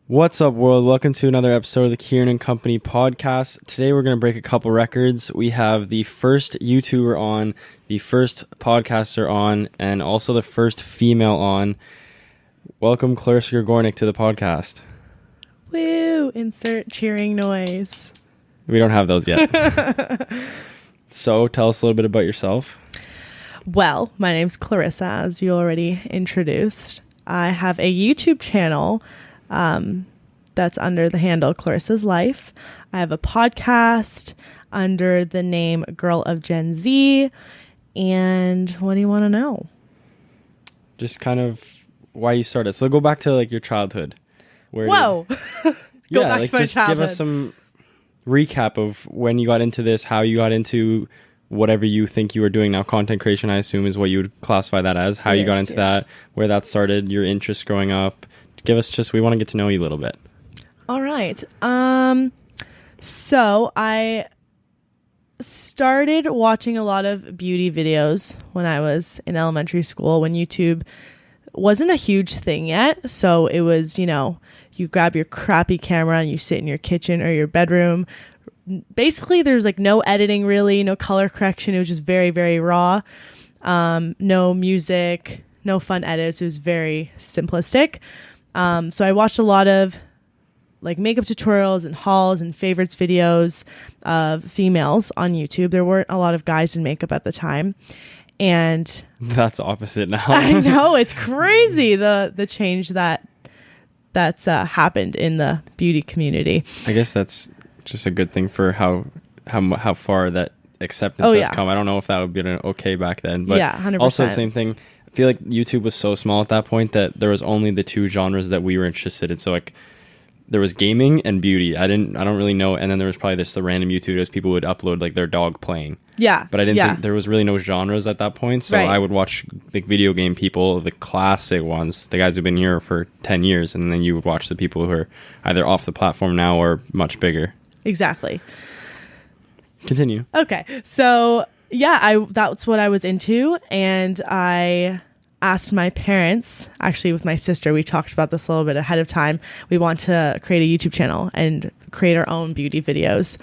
What's up, world? Welcome to another episode of the Kieran Company podcast. Today we're going to break a couple records. We have the first YouTuber on, the first podcaster on, and also the first female on. Welcome, Clarissa Grgorinic, to the podcast. Woo! Insert cheering noise. We don't have those yet. So tell us a little bit about yourself. Well, my name's Clarissa, as you already introduced. I have a YouTube channel that's under the handle Clarissa's Life. I have a podcast under the name Girl of Gen Z. And what do you want to know? Just kind of why you started. So go back to like your childhood. Whoa! Go back to my childhood. Give us some recap of when you got into this, how you got into whatever you think you were doing now. Content creation, I assume, is what you would classify that as. How you got into that, where that started, your interest growing up. Give us we want to get to know you a little bit. All right. So I started watching a lot of beauty videos when I was in elementary school, when YouTube wasn't a huge thing yet. So it was, you grab your crappy camera and you sit in your kitchen or your bedroom. Basically, there's like no editing really, no color correction. It was just very, very raw. No music, no fun edits. It was very simplistic. So I watched a lot of like makeup tutorials and hauls and favorites videos of females on YouTube. There weren't a lot of guys in makeup at the time. And that's opposite now. I know, it's crazy the change that's happened in the beauty community. I guess that's just a good thing for how far that acceptance has come. I don't know if that would be okay back then, but 100%. Also the same thing. I feel like YouTube was so small at that point that there was only the two genres that we were interested in. So like there was gaming and beauty. I don't really know. And then there was probably the random YouTubers people would upload like their dog playing. Yeah. But I didn't think there was really no genres at that point. So I would watch like video game people, the classic ones, the guys who've been here for 10 years. And then you would watch the people who are either off the platform now or much bigger. Exactly. Continue. Okay. So yeah, that's what I was into. And I asked my parents, actually with my sister, we talked about this a little bit ahead of time. We want to create a YouTube channel and create our own beauty videos.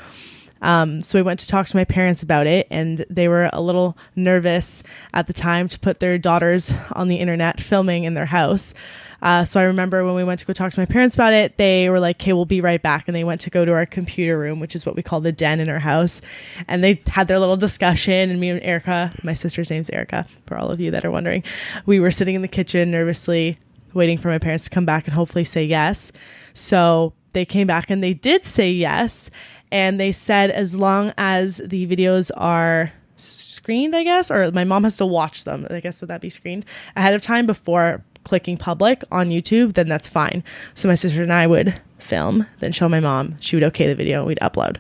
So we went to talk to my parents about it, and they were a little nervous at the time to put their daughters on the internet filming in their house. So I remember when we went to go talk to my parents about it, they were like, okay, we'll be right back. And they went to go to our computer room, which is what we call the den in our house. And they had their little discussion, and me and Erica, my sister's name's Erica, for all of you that are wondering, we were sitting in the kitchen nervously waiting for my parents to come back and hopefully say yes. So they came back and they did say yes. And they said, as long as the videos are screened, I guess, or my mom has to watch them, I guess, would that be screened ahead of time before clicking public on YouTube, then that's fine. So my sister and I would film, then show my mom. She would okay the video and we'd upload.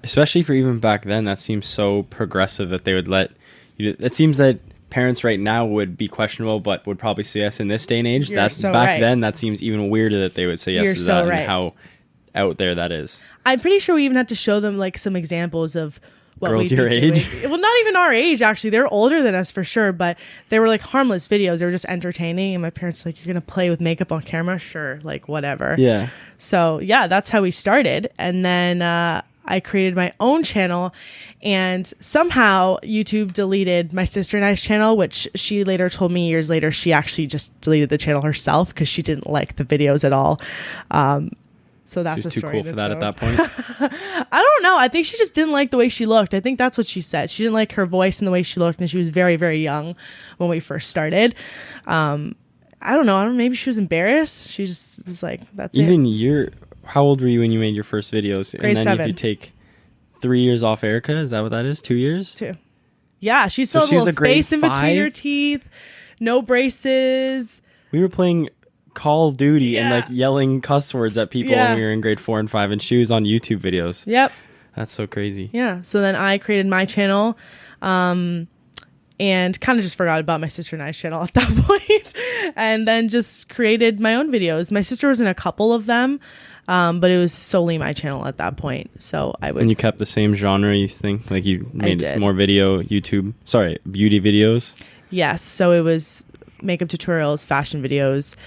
Especially for even back then, that seems so progressive that they would let you. It seems that parents right now would be questionable, but would probably say yes in this day and age. Then, that seems even weirder that they would say yes to that and how out there that is. I'm pretty sure we even had to show them like some examples of what girls your age. Well, not even our age, actually. They're older than us for sure, but they were like harmless videos. They were just entertaining. And my parents were like, you're going to play with makeup on camera? Sure. Like whatever. Yeah. So yeah, that's how we started. And then I created my own channel, and somehow YouTube deleted my sister and I's channel, which she later told me years later, she actually just deleted the channel herself because she didn't like the videos at all. So that's She's too cool for that at that point. I don't know. I think she just didn't like the way she looked. I think that's what she said. She didn't like her voice and the way she looked, and she was very, very young when we first started. I don't know. Maybe she was embarrassed. She just was like, that's it. How old were you when you made your first videos? Grade 7. If you take 3 years off Erica, is that what that is? 2 years? 2. Yeah, she still had a little space in between her teeth. No braces. We were playing Call of Duty and like yelling cuss words at people when we were in grade 4 and 5, and she was on YouTube videos. Yep. That's so crazy. Yeah. So then I created my channel, and kind of just forgot about my sister and I's channel at that point, and then just created my own videos. My sister was in a couple of them, but it was solely my channel at that point. So I would. And you kept the same genre, you think? Like you made more beauty videos? Yes. So it was makeup tutorials, fashion videos,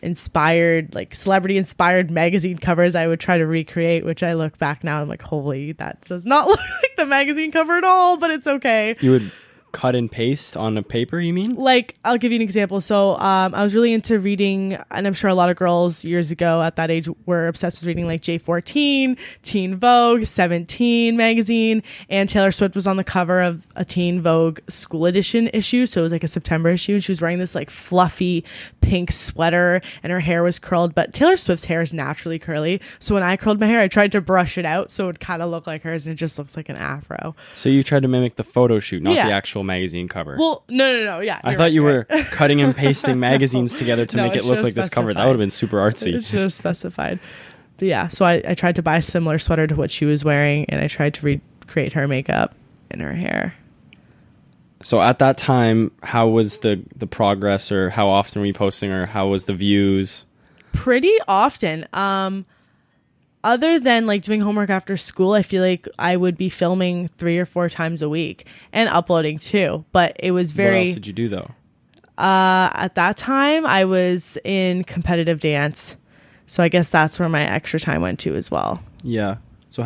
inspired, like celebrity inspired magazine covers I would try to recreate, which I look back now, I'm like, holy, that does not look like the magazine cover at all, but it's okay. You would cut and paste on a paper, you mean? Like, I'll give you an example. So I was really into reading, and I'm sure a lot of girls years ago at that age were obsessed with reading like J14, Teen Vogue, 17 magazine, and Taylor Swift was on the cover of a Teen Vogue school edition issue. So it was like a September issue, and she was wearing this like fluffy pink sweater, and her hair was curled, but Taylor Swift's hair is naturally curly. So when I curled my hair, I tried to brush it out so it would kind of look like hers, and it just looks like an afro. So you tried to mimic the photo shoot, not the actual magazine cover. Well, no. Yeah, I thought you were cutting and pasting magazines together to make it look like this cover. That would have been super artsy. It should have specified. But yeah, so I tried to buy a similar sweater to what she was wearing, and I tried to recreate her makeup and her hair. So at that time, how was the progress, or how often were you posting, or how was the views? Pretty often. Other than like doing homework after school, I feel like I would be filming 3 or 4 times a week and uploading too. But it was very... What else did you do though? At that time, I was in competitive dance. So I guess that's where my extra time went to as well. Yeah. So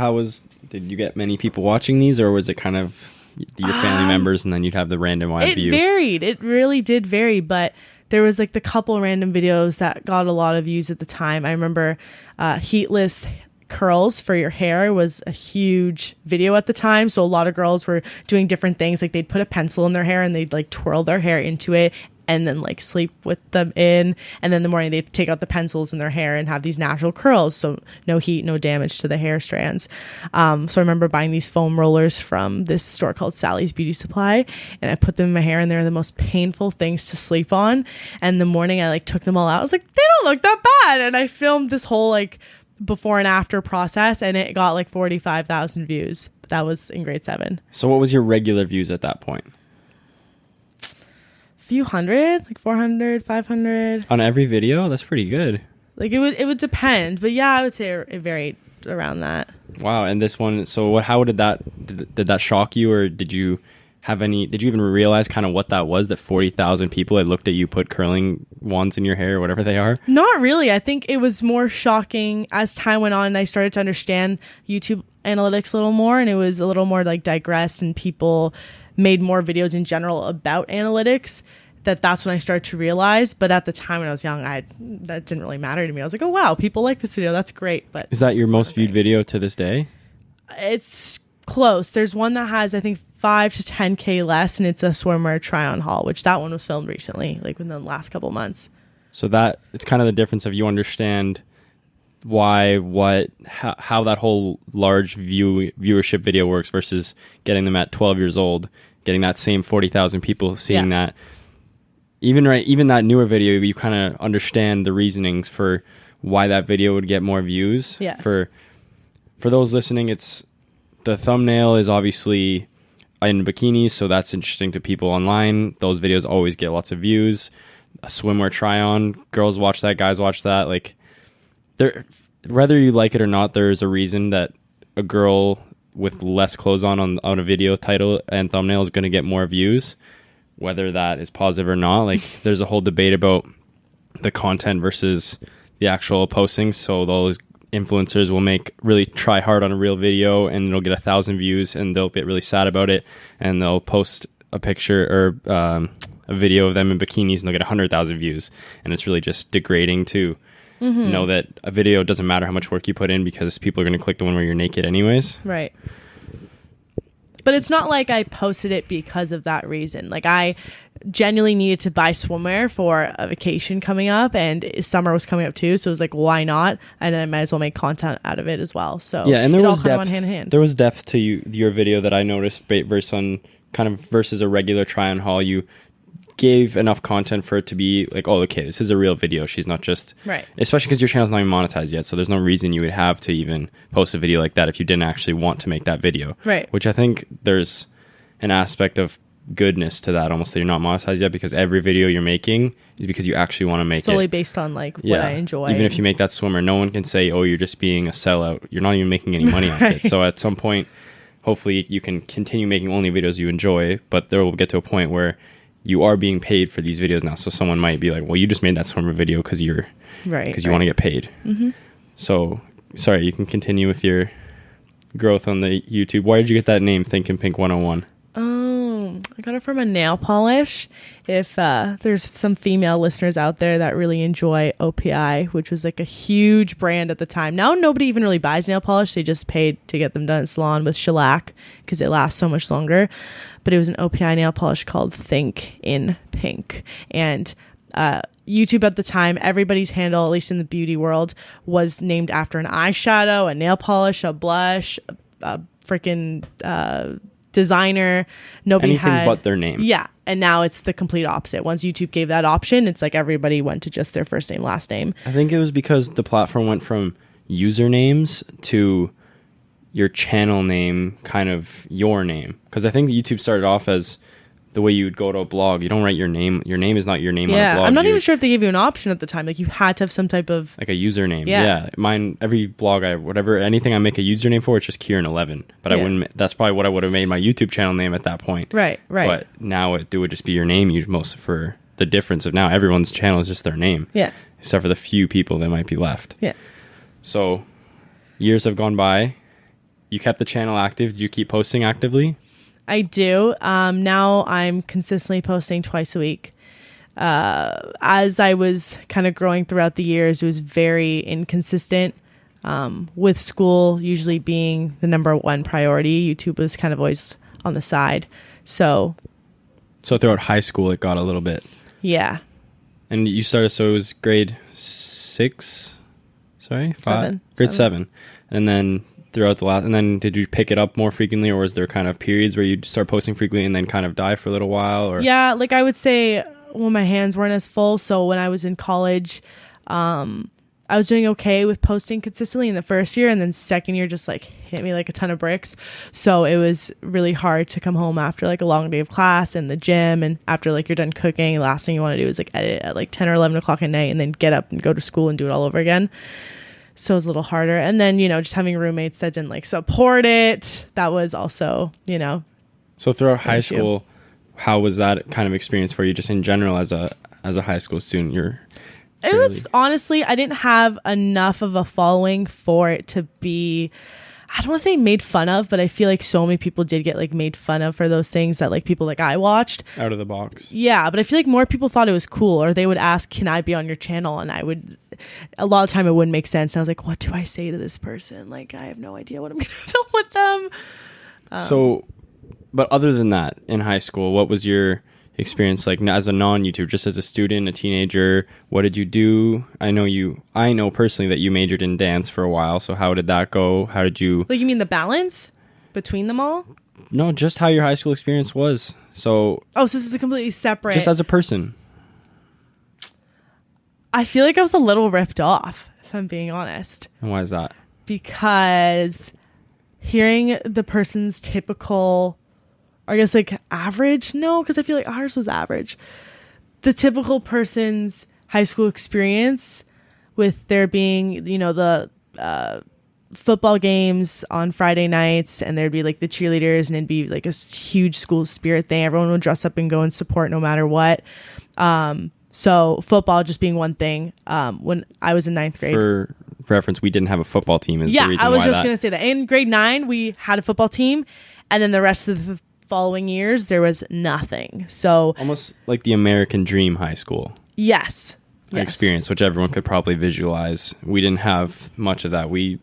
did you get many people watching these, or was it kind of your family members and then you'd have the random view? It varied. It really did vary, but there was like the couple random videos that got a lot of views at the time. I remember heatless curls for your hair was a huge video at the time. So a lot of girls were doing different things. Like they'd put a pencil in their hair and they'd like twirl their hair into it and then like sleep with them in. And then in the morning they'd take out the pencils in their hair and have these natural curls. So no heat, no damage to the hair strands. So I remember buying these foam rollers from this store called Sally's Beauty Supply, and I put them in my hair, and they're the most painful things to sleep on. And in the morning I like took them all out. I was like, they don't look that bad. And I filmed this whole like before and after process, and it got like 45,000 views. That was in grade 7. So what was your regular views at that point? Few hundred, like 400, 500 on every video. That's pretty good. Like it would depend, but yeah, I would say it varied around that. Wow. And this one, so how did that shock you, or did you even realize kind of what that was, that 40,000 people had looked at you put curling wands in your hair or whatever they are? Not really. I think it was more shocking as time went on and I started to understand YouTube analytics a little more, and it was a little more like digressed, and people made more videos in general about analytics. That's when I started to realize. But at the time when I was young, that didn't really matter to me. I was like, oh wow, people like this video, that's great. But is that your most viewed video to this day? It's close. There's one that has, I think, 5 to 10K less, and it's a swimwear try-on haul, which that one was filmed recently, like within the last couple months. So that it's kind of the difference of you understand how that whole large viewership video works versus getting them at 12 years old, getting that same 40,000 people seeing that. Even that newer video, you kind of understand the reasonings for why that video would get more views. Yes. For those listening, the thumbnail is obviously in bikinis, so that's interesting to people online. Those videos always get lots of views. A swimwear try-on, girls watch that, guys watch that. Like, whether you like it or not, there's a reason that a girl with less clothes on a video title and thumbnail is going to get more views, whether that is positive or not. Like, there's a whole debate about the content versus the actual postings. So those influencers will really try hard on a real video and it'll get 1,000 views, and they'll get really sad about it, and they'll post a picture or a video of them in bikinis and they'll get 100,000 views, and it's really just degrading to know that a video doesn't matter how much work you put in, because people are going to click the one where you're naked anyways. Right. But it's not like I posted it because of that reason. Like, I genuinely needed to buy swimwear for a vacation coming up, and summer was coming up too. So it was like, why not? And I might as well make content out of it as well. So yeah, and there was all kind of went hand in hand. There was depth to your video that I noticed versus a regular try on haul. You gave enough content for it to be like, oh, okay, this is a real video. She's not just... Right. Especially because your channel's not even monetized yet, so there's no reason you would have to even post a video like that if you didn't actually want to make that video. Right. Which I think there's an aspect of goodness to that, almost, that you're not monetized yet, because every video you're making is because you actually want to make solely it based on like what I enjoy. Even if you make that swimmer, no one can say, oh, you're just being a sellout. You're not even making any money off it. So at some point, hopefully you can continue making only videos you enjoy, but there will get to a point where you are being paid for these videos now. So someone might be like, well, you just made that summer video because you want to get paid. So sorry, you can continue with your growth on the YouTube. Why did you get that name, Thinkin' Pink 101? I got it from a nail polish. If there's some female listeners out there that really enjoy OPI, which was like a huge brand at the time. Now nobody even really buys nail polish. They just paid to get them done at salon with shellac because it lasts so much longer. But it was an OPI nail polish called Think in Pink. And YouTube at the time, everybody's handle, at least in the beauty world, was named after an eyeshadow, a nail polish, a blush, a freaking designer. Nobody anything had but their name. Yeah, and now it's the complete opposite. Once YouTube gave that option, it's like everybody went to just their first name, last name. I think it was because the platform went from usernames to your channel name, kind of your name. Because I think YouTube started off as the way you would go to a blog. You don't write your name. Your name is not your name on a blog. I'm not even sure if they gave you an option at the time. Like, you had to have some type of like a username. Yeah. Mine, every blog anything I make a username for, it's just Kieran11. But I wouldn't. That's probably what I would have made my YouTube channel name at that point. Right. But now it would just be your name. Most for the difference of now everyone's channel is just their name. Yeah. Except for the few people that might be left. Yeah. So years have gone by. You kept the channel active. Did you keep posting actively? I do. Now I'm consistently posting twice a week. As I was kind of growing throughout the years, it was very inconsistent. With school usually being the number one priority, YouTube was kind of always on the side. So throughout high school, it got a little bit. Yeah. And you started, so it was grade 6? Sorry? 5? Seven. Grade 7. And then throughout and then did you pick it up more frequently, or was there kind of periods where you'd start posting frequently and then kind of die for a little while? Or yeah, like I would say when my hands weren't as full. So when I was in college, I was doing okay with posting consistently in the first year, and then second year just like hit me like a ton of bricks. So it was really hard to come home after like a long day of class and the gym, and after like you're done cooking, the last thing you want to do is like edit at like 10 or 11 o'clock at night and then get up and go to school and do it all over again. So it was a little harder. And then, just having roommates that didn't like support it, that was also, So throughout high school, how was that kind of experience for you, just in general as a high school student? It was, honestly, I didn't have enough of a following for it to be, I don't want to say made fun of, but I feel like so many people did get like made fun of for those things that like people like I watched. Out of the box. Yeah, but I feel like more people thought it was cool, or they would ask, can I be on your channel? And a lot of time it wouldn't make sense. And I was like, what do I say to this person? Like, I have no idea what I'm going to film with them. But other than that, in high school, what was your experience like as a non-YouTuber, just as a student, a teenager? What did you do? I know personally that you majored in dance for a while. So how did that go? How did you... Like, you mean the balance between them all? No, just how your high school experience was. So this is a completely separate... Just as a person. I feel like I was a little ripped off, if I'm being honest. And why is that? Because hearing the person's typical, I guess like average, no, because I feel like ours was average. The typical person's high school experience, with there being, the football games on Friday nights, and there'd be like the cheerleaders, and it'd be like a huge school spirit thing. Everyone would dress up and go and support no matter what. So football just being one thing. When I was in 9th grade. For reference, we didn't have a football team. The reason I was why just going to say that. In grade 9, we had a football team, and then the rest of the following years, there was nothing. So almost like the American dream high school. Yes. Experience, which everyone could probably visualize. We didn't have much of that. We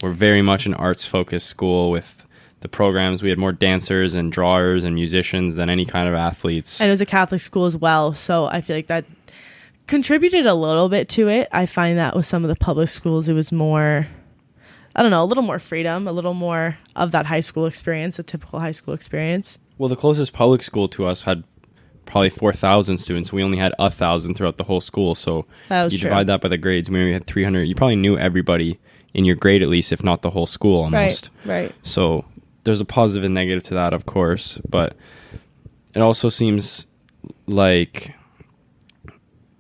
were very much an arts-focused school with the programs. We had more dancers and drawers and musicians than any kind of athletes. And it was a Catholic school as well, so I feel like that contributed a little bit to it. I find that with some of the public schools, it was more, I don't know, a little more freedom, a little more of that high school experience, a typical high school experience. Well, the closest public school to us had probably 4,000 students. We only had 1,000 throughout the whole school, so you divide that by the grades. We had 300. You probably knew everybody in your grade at least, if not the whole school almost. Right. So there's a positive and negative to that, of course, but it also seems like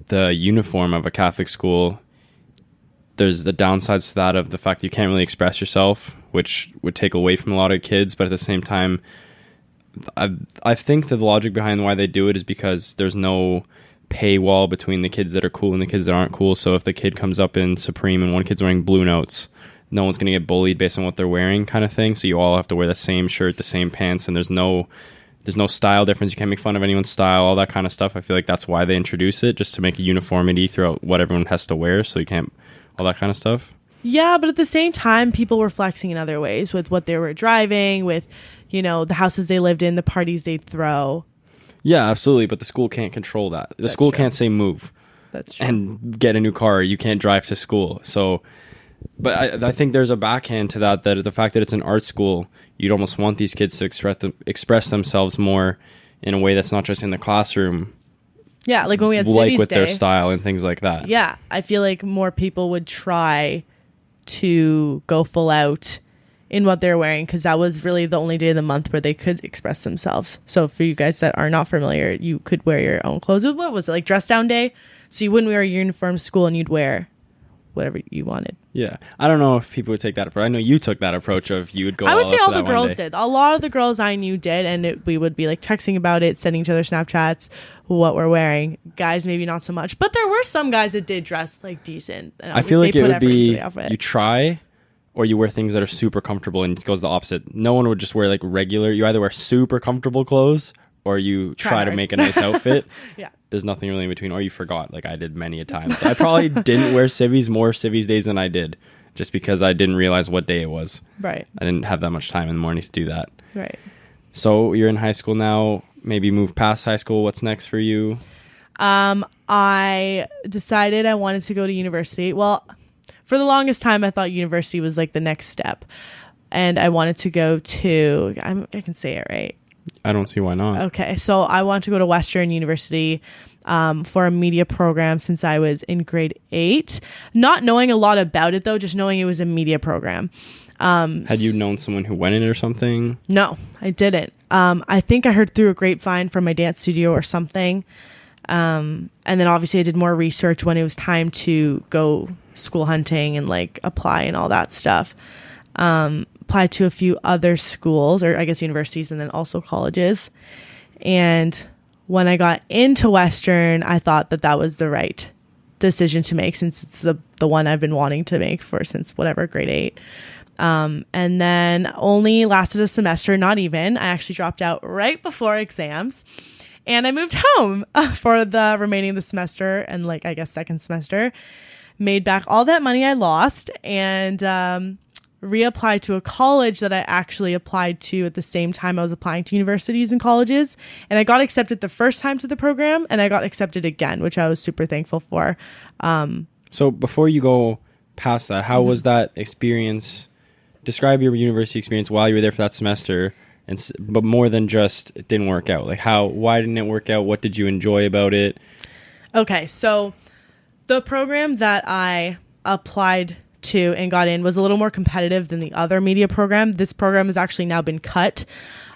the uniform of a Catholic school, there's the downsides to that of the fact you can't really express yourself, which would take away from a lot of kids, but at the same time, I think that the logic behind why they do it is because there's no paywall between the kids that are cool and the kids that aren't cool. So if the kid comes up in Supreme and one kid's wearing Blue Notes, no one's going to get bullied based on what they're wearing, kind of thing. So you all have to wear the same shirt, the same pants, and there's no style difference. You can't make fun of anyone's style, all that kind of stuff. I feel like that's why they introduce it, just to make a uniformity throughout what everyone has to wear, so you can't, all that kind of stuff. Yeah, but at the same time, people were flexing in other ways with what they were driving, with, the houses they lived in, the parties they'd throw. Yeah, absolutely. But the school can't control that. The school can't say move. That's true. And get a new car. You can't drive to school. So, but I think there's a backhand to that the fact that it's an art school, you'd almost want these kids to express themselves more in a way that's not just in the classroom. Yeah, like when we had like Civies with Day, their style and things like that. Yeah, I feel like more people would try to go full out in what they're wearing, because that was really the only day of the month where they could express themselves. So for you guys that are not familiar, you could wear your own clothes. What was it, like dress down day? So you wouldn't wear a uniform to school and you'd wear whatever you wanted. Yeah, I don't know if people would take that approach. I know you took that approach of you would go. I would say all the that girls did. A lot of the girls I knew did, and we would be like texting about it, sending each other Snapchats, what we're wearing. Guys, maybe not so much, but there were some guys that did dress like decent. And I feel like it would be you try, or you wear things that are super comfortable, and it goes the opposite. No one would just wear like regular. You either wear super comfortable clothes, or you try to make a nice outfit. Yeah. There's nothing really in between, or you forgot, like I did many a times. I probably didn't wear more Civies days than I did, just because I didn't realize what day it was. Right. I didn't have that much time in the morning to do that. Right. So you're in high school now, maybe move past high school. What's next for you? I decided I wanted to go to university. Well, for the longest time, I thought university was like the next step. And I wanted to go to, I can say it right. I don't see why not. Okay, so I want to go to Western University for a media program since I was in grade 8. Not knowing a lot about it, though, just knowing it was a media program. Had you known someone who went in it or something? No, I didn't. I think I heard through a grapevine from my dance studio or something. And then obviously I did more research when it was time to go school hunting and like apply and all that stuff. Applied to a few other schools, or I guess universities, and then also colleges. And when I got into Western, I thought that was the right decision to make, since it's the one I've been wanting to make since grade 8. And then only lasted a semester, not even. I actually dropped out right before exams. And I moved home for the remaining of the semester and second semester. Made back all that money I lost, and reapplied to a college that I actually applied to at the same time I was applying to universities and colleges. And I got accepted the first time to the program, and I got accepted again, which I was super thankful for. So before you go past that, how was that experience? Describe your university experience while you were there for that semester, but more than just it didn't work out. Like why didn't it work out? What did you enjoy about it? Okay, so the program that I applied to and got in was a little more competitive than the other media program. This program has actually now been cut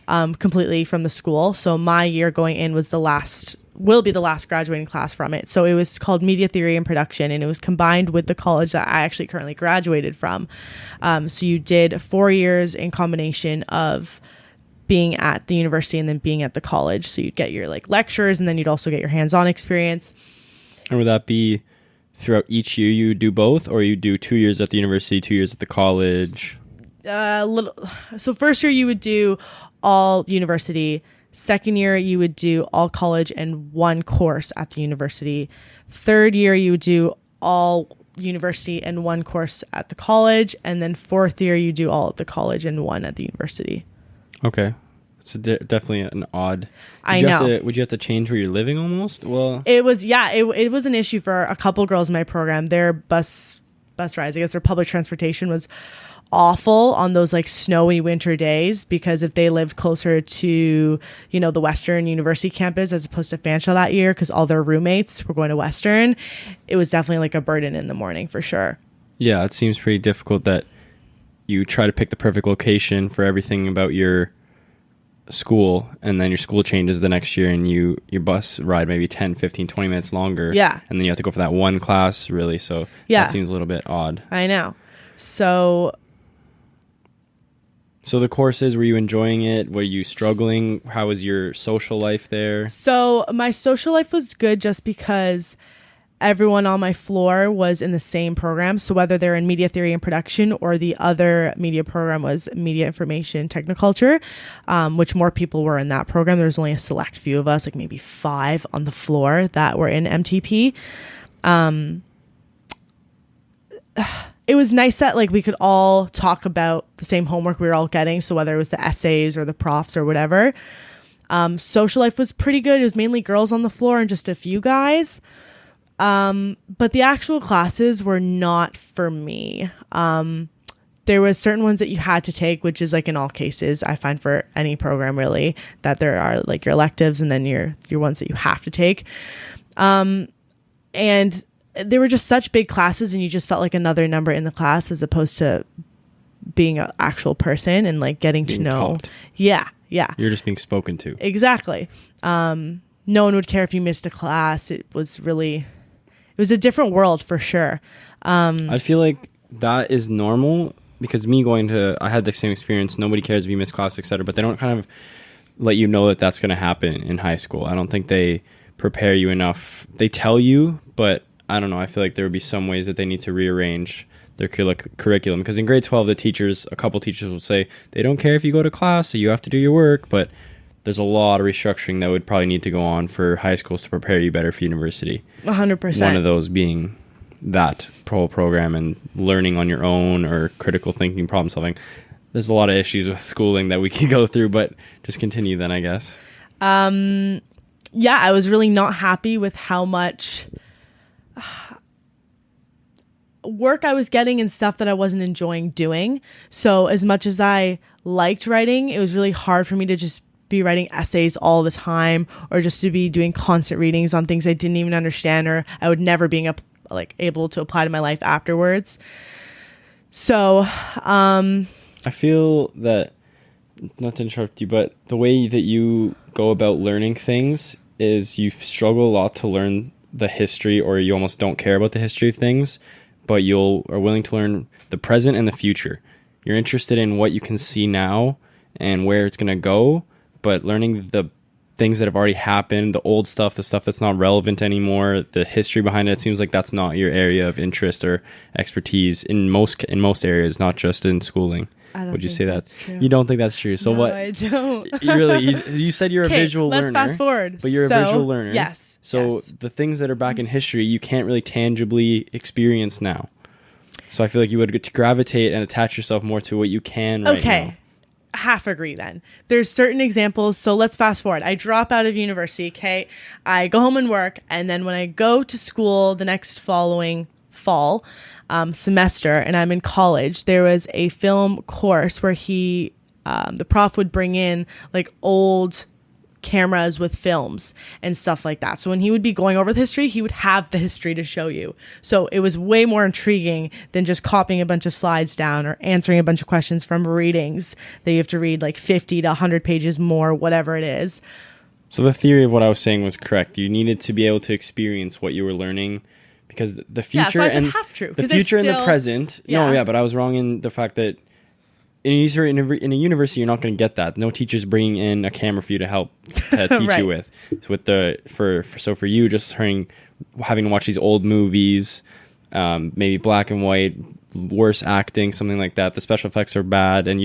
completely from the school. So my year going in will be the last graduating class from it. So it was called Media Theory and Production, and it was combined with the college that I actually currently graduated from. So you did 4 years in combination of being at the university and then being at the college. So you'd get your lectures, and then you'd also get your hands-on experience. And would that be throughout each year you do both, or you do 2 years at the university, 2 years at the college? So first year you would do all university. Second year you would do all college and one course at the university. Third year you would do all university and one course at the college. And then fourth year you do all at the college and one at the university. Okay. It's definitely an odd. I know. Would you have to change where you're living almost? Well, it was, it was an issue for a couple girls in my program. Their bus rides, I guess their public transportation was awful on those snowy winter days, because if they lived closer to, the Western University campus as opposed to Fanshawe that year, because all their roommates were going to Western, it was definitely a burden in the morning for sure. Yeah, it seems pretty difficult that you try to pick the perfect location for everything about your school, and then your school changes the next year, and your bus ride maybe 10, 15, 20 minutes longer. Yeah. And then you have to go for that one class, really. So yeah, that seems a little bit odd. I know. So So the courses, were you enjoying it? Were you struggling? How was your social life there? So my social life was good just because everyone on my floor was in the same program. So whether they're in media theory and production or the other media program was media information technoculture, which more people were in that program. There was only a select few of us, like maybe 5 on the floor that were in MTP. It was nice that like we could all talk about the same homework we were all getting. So whether it was the essays or the profs or whatever, social life was pretty good. It was mainly girls on the floor and just a few guys. But the actual classes were not for me. There was certain ones that you had to take, which is like in all cases, I find for any program really, that there are like your electives and then your ones that you have to take. And they were just such big classes and you just felt like another number in the class as opposed to being an actual person and like getting to know. Taught. Yeah. You're just being spoken to. Exactly. No one would care if you missed a class. It was a different world for sure. I feel like that is normal because I had the same experience. Nobody cares if you miss class, etc. But they don't kind of let you know that that's going to happen in high school. I don't think they prepare you enough. They tell you, but I don't know. I feel like there would be some ways that they need to rearrange their curriculum because in grade 12, a couple teachers will say they don't care if you go to class, so you have to do your work. But there's a lot of restructuring that would probably need to go on for high schools to prepare you better for university. 100%. One of those being that program and learning on your own or critical thinking, problem solving. There's a lot of issues with schooling that we can go through, but just continue then, I guess. Yeah, I was really not happy with how much work I was getting and stuff that I wasn't enjoying doing. So as much as I liked writing, it was really hard for me to just be writing essays all the time or just to be doing constant readings on things I didn't even understand or I would never be able to apply to my life afterwards. So I feel that, not to interrupt you, but the way that you go about learning things is you struggle a lot to learn the history, or you almost don't care about the history of things, but are willing to learn the present and the future. You're interested in what you can see now and where it's going to go, but learning the things that have already happened, the old stuff, the stuff that's not relevant anymore, the history behind it seems like that's not your area of interest or expertise in most areas, not just in schooling. Would you say that's true? You don't think that's true? So no, what? I don't. You said you're a visual learner. Let's fast forward. But you're a visual learner. Yes. So the things that are back in history, you can't really tangibly experience now. So I feel like you would gravitate and attach yourself more to what you can right now. Half agree then. There's certain examples. So let's fast forward. I drop out of university. Okay. I go home and work. And then when I go to school the next following fall semester and I'm in college, there was a film course where the prof would bring in like old cameras with films and stuff like that. So when he would be going over the history, he would have the history to show you. So it was way more intriguing than just copying a bunch of slides down or answering a bunch of questions from readings that you have to read like 50 to 100 pages more, whatever it is. So the theory of what I was saying was correct. You needed to be able to experience what you were learning because the future and the future and the present. Yeah. No, yeah, but I was wrong in the fact that in a university, you're not going to get that. No teacher's bringing in a camera for you to help teach right. you with. So for you, just having to watch these old movies, maybe black and white, worse acting, something like that. The special effects are bad, and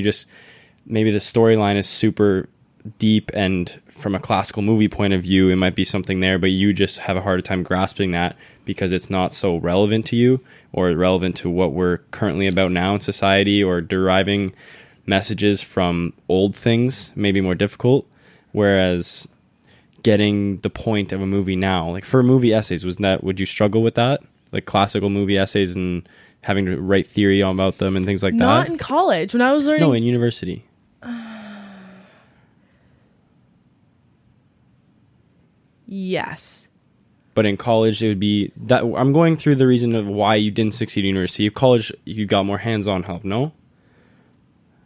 maybe the storyline is super deep, and from a classical movie point of view, it might be something there, but you just have a harder time grasping that because it's not so relevant to you or relevant to what we're currently about now in society, or deriving messages from old things may be more difficult. Whereas getting the point of a movie now, like for movie essays, would you struggle with that? Like classical movie essays and having to write theory about them and things like that? Not in college. When I was learning... No, in university. Yes. But in college, it would be that I'm going through the reason of why you didn't succeed in university. College, you got more hands-on help, no?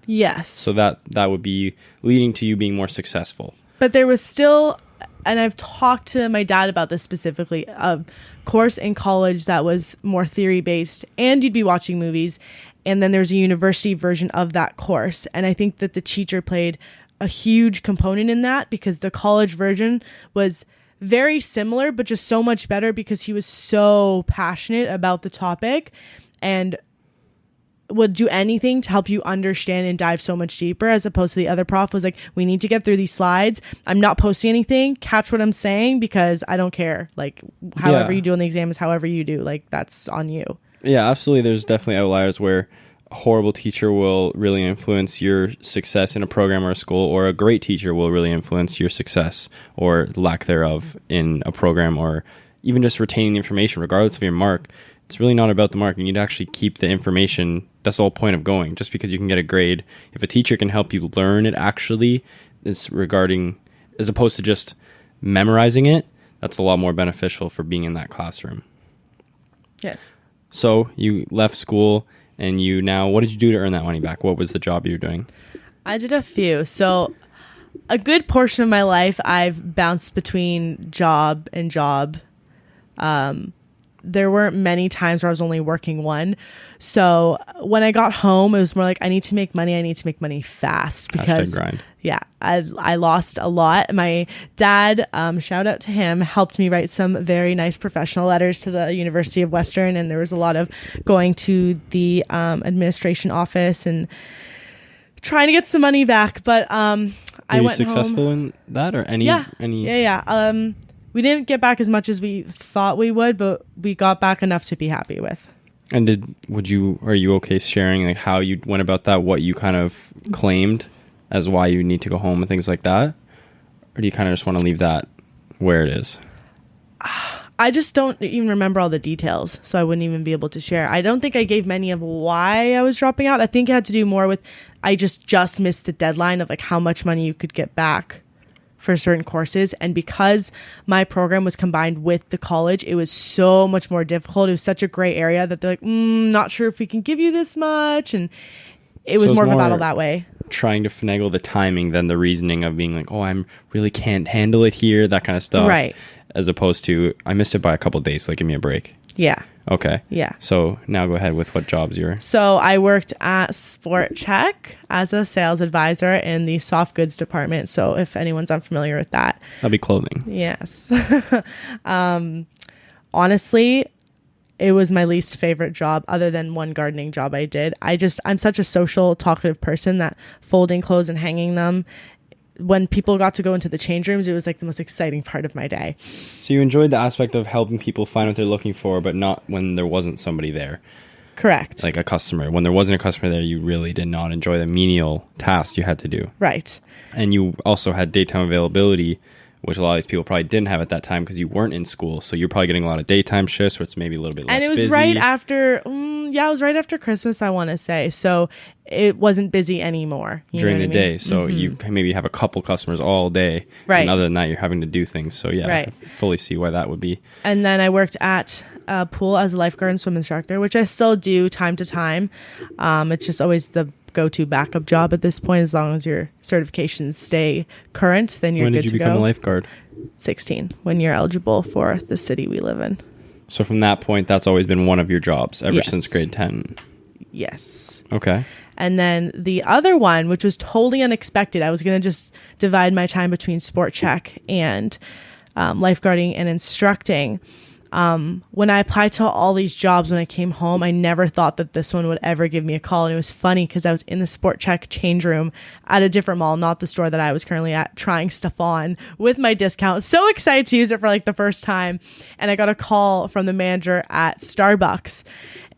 Yes. So that would be leading to you being more successful. But there was still, and I've talked to my dad about this specifically, a course in college that was more theory-based, and you'd be watching movies, and then there's a university version of that course. And I think that the teacher played a huge component in that, because the college version was very similar, but just so much better because he was so passionate about the topic and would do anything to help you understand and dive so much deeper, as opposed to the other prof was like, we need to get through these slides. I'm not posting anything. Catch what I'm saying, because I don't care. Like, however you do on the exam is however you do. Like, that's on you. Yeah, absolutely. There's definitely outliers where a horrible teacher will really influence your success in a program or a school, or a great teacher will really influence your success or lack thereof in a program, or even just retaining the information regardless of your mark. It's really not about the mark. You need to actually keep the information. That's the whole point of going. Just because you can get a grade, if a teacher can help you learn it actually, is regarding, as opposed to just memorizing it, that's a lot more beneficial for being in that classroom. Yes. So you left school, and what did you do to earn that money back? What was the job you were doing? I did a few. So a good portion of my life, I've bounced between job and job. There weren't many times where I was only working one. So when I got home, it was more like, I need to make money. I need to make money fast, because grind. Yeah, I lost a lot. My dad, shout out to him, helped me write some very nice professional letters to the University of Western. And there was a lot of going to the administration office and trying to get some money back. But I went Were you successful in that, or any? Yeah. We didn't get back as much as we thought we would, but we got back enough to be happy with. And are you okay sharing like how you went about that, what you kind of claimed as why you need to go home and things like that? Or do you kind of just want to leave that where it is? I just don't even remember all the details, so I wouldn't even be able to share. I don't think I gave many of why I was dropping out. I think it had to do more with I just missed the deadline of like how much money you could get back for certain courses. And because my program was combined with the college, it was so much more difficult. It was such a gray area that they're like, not sure if we can give you this much. And it was more of a battle that way. Trying to finagle the timing than the reasoning of being like, oh, I really can't handle it here, that kind of stuff. Right. As opposed to, I missed it by a couple of days, like give me a break. Yeah. Okay. Yeah. So now go ahead with what jobs you were. So I worked at Sport Check as a sales advisor in the soft goods department. So if anyone's unfamiliar with that. That'd be clothing. Yes. Honestly, it was my least favorite job other than one gardening job I did. I'm such a social, talkative person that folding clothes and hanging them, when people got to go into the change rooms, it was like the most exciting part of my day. So you enjoyed the aspect of helping people find what they're looking for, but not when there wasn't somebody there. Correct. Like a customer. When there wasn't a customer there, you really did not enjoy the menial tasks you had to do. Right. And you also had daytime availability, which a lot of these people probably didn't have at that time because you weren't in school. So you're probably getting a lot of daytime shifts where it's maybe a little bit less busy. And it was right after, it was right after Christmas, I want to say. So it wasn't busy anymore. During the day. So you maybe have a couple customers all day. Right. And other than that, you're having to do things. So yeah, right. I fully see why that would be. And then I worked at a pool as a lifeguard and swim instructor, which I still do time to time. It's just always the go-to backup job at this point. As long as your certifications stay current, then you're good to go. When did you become a lifeguard? 16, when you're eligible for the city we live in. So from that point, that's always been one of your jobs ever since grade 10. Yes. Okay. And then the other one, which was totally unexpected, I was going to just divide my time between Sport Check and lifeguarding and instructing. When I applied to all these jobs when I came home, I never thought that this one would ever give me a call. And it was funny because I was in the Sport Check change room at a different mall, not the store that I was currently at, trying stuff on with my discount. So excited to use it for like the first time. And I got a call from the manager at Starbucks.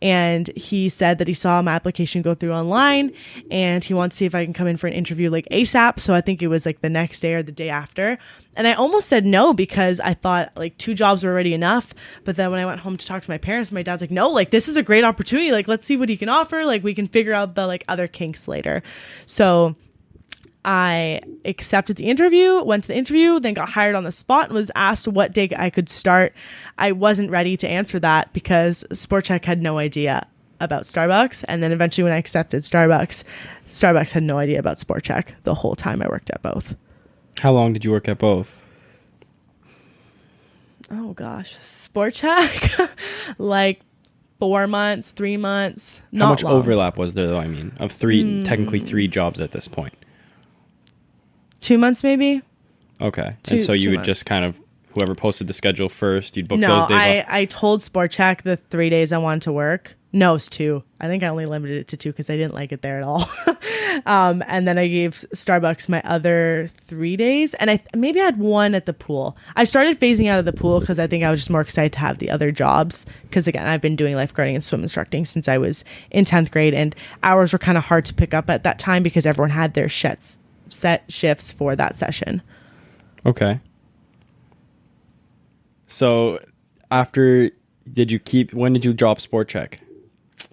And he said that he saw my application go through online and he wants to see if I can come in for an interview like ASAP. So I think it was like the next day or the day after. And I almost said no because I thought like 2 jobs were already enough. But then when I went home to talk to my parents, my dad's like, no, like this is a great opportunity. Like, let's see what he can offer. Like we can figure out the like other kinks later. So I accepted the interview, went to the interview, then got hired on the spot and was asked what day I could start. I wasn't ready to answer that because Sport Check had no idea about Starbucks. And then eventually when I accepted Starbucks had no idea about Sport Check the whole time I worked at both. How long did you work at both? Oh gosh, Sport Check, like 4 months, 3 months. How Not much long. overlap was there, though? I mean, of technically 3 jobs at this point. 2 months, maybe. Okay. And so you would months. just kind of, whoever posted the schedule first, you'd book those days off? I told Sport Check the 3 days I wanted to work. No, it was 2. I think I only limited it to 2 because I didn't like it there at all. And then I gave Starbucks my other 3 days. And I had 1 at the pool. I started phasing out of the pool because I think I was just more excited to have the other jobs. Because again, I've been doing lifeguarding and swim instructing since I was in 10th grade. And hours were kind of hard to pick up at that time because everyone had their set shifts for that session. Okay. So when did you drop Sport Check?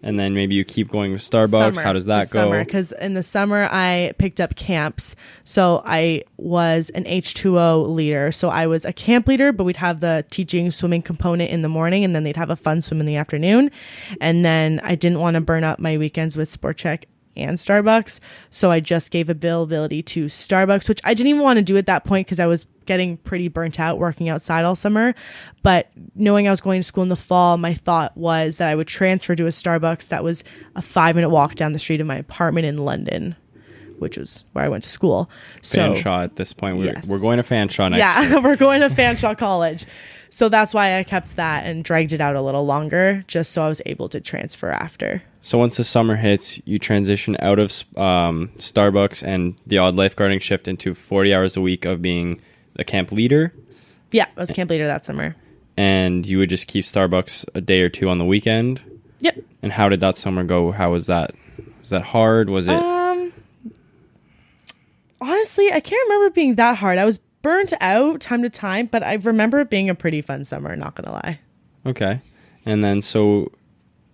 And then maybe you keep going with Starbucks. How does that go? Because in the summer, I picked up camps. So I was an H2O leader. So I was a camp leader, but we'd have the teaching swimming component in the morning, and then they'd have a fun swim in the afternoon. And then I didn't want to burn up my weekends with Sport Check and Starbucks. So I just gave availability to Starbucks, which I didn't even want to do at that point because I was getting pretty burnt out working outside all summer. But knowing I was going to school in the fall, my thought was that I would transfer to a Starbucks that was a 5-minute walk down the street of my apartment in London, which was where I went to school. Fanshawe at this point. We're going to Fanshawe next year. Yeah, we're going to Fanshawe College. So that's why I kept that and dragged it out a little longer, just so I was able to transfer after. So once the summer hits, you transition out of Starbucks and the odd lifeguarding shift into 40 hours a week of being a camp leader. Yeah, I was a camp leader that summer. And you would just keep Starbucks a day or 2 on the weekend? Yep. And how did that summer go? How was that? Was that hard? Was it? Honestly, I can't remember it being that hard. I was burnt out time to time, but I remember it being a pretty fun summer, not going to lie. Okay. And then so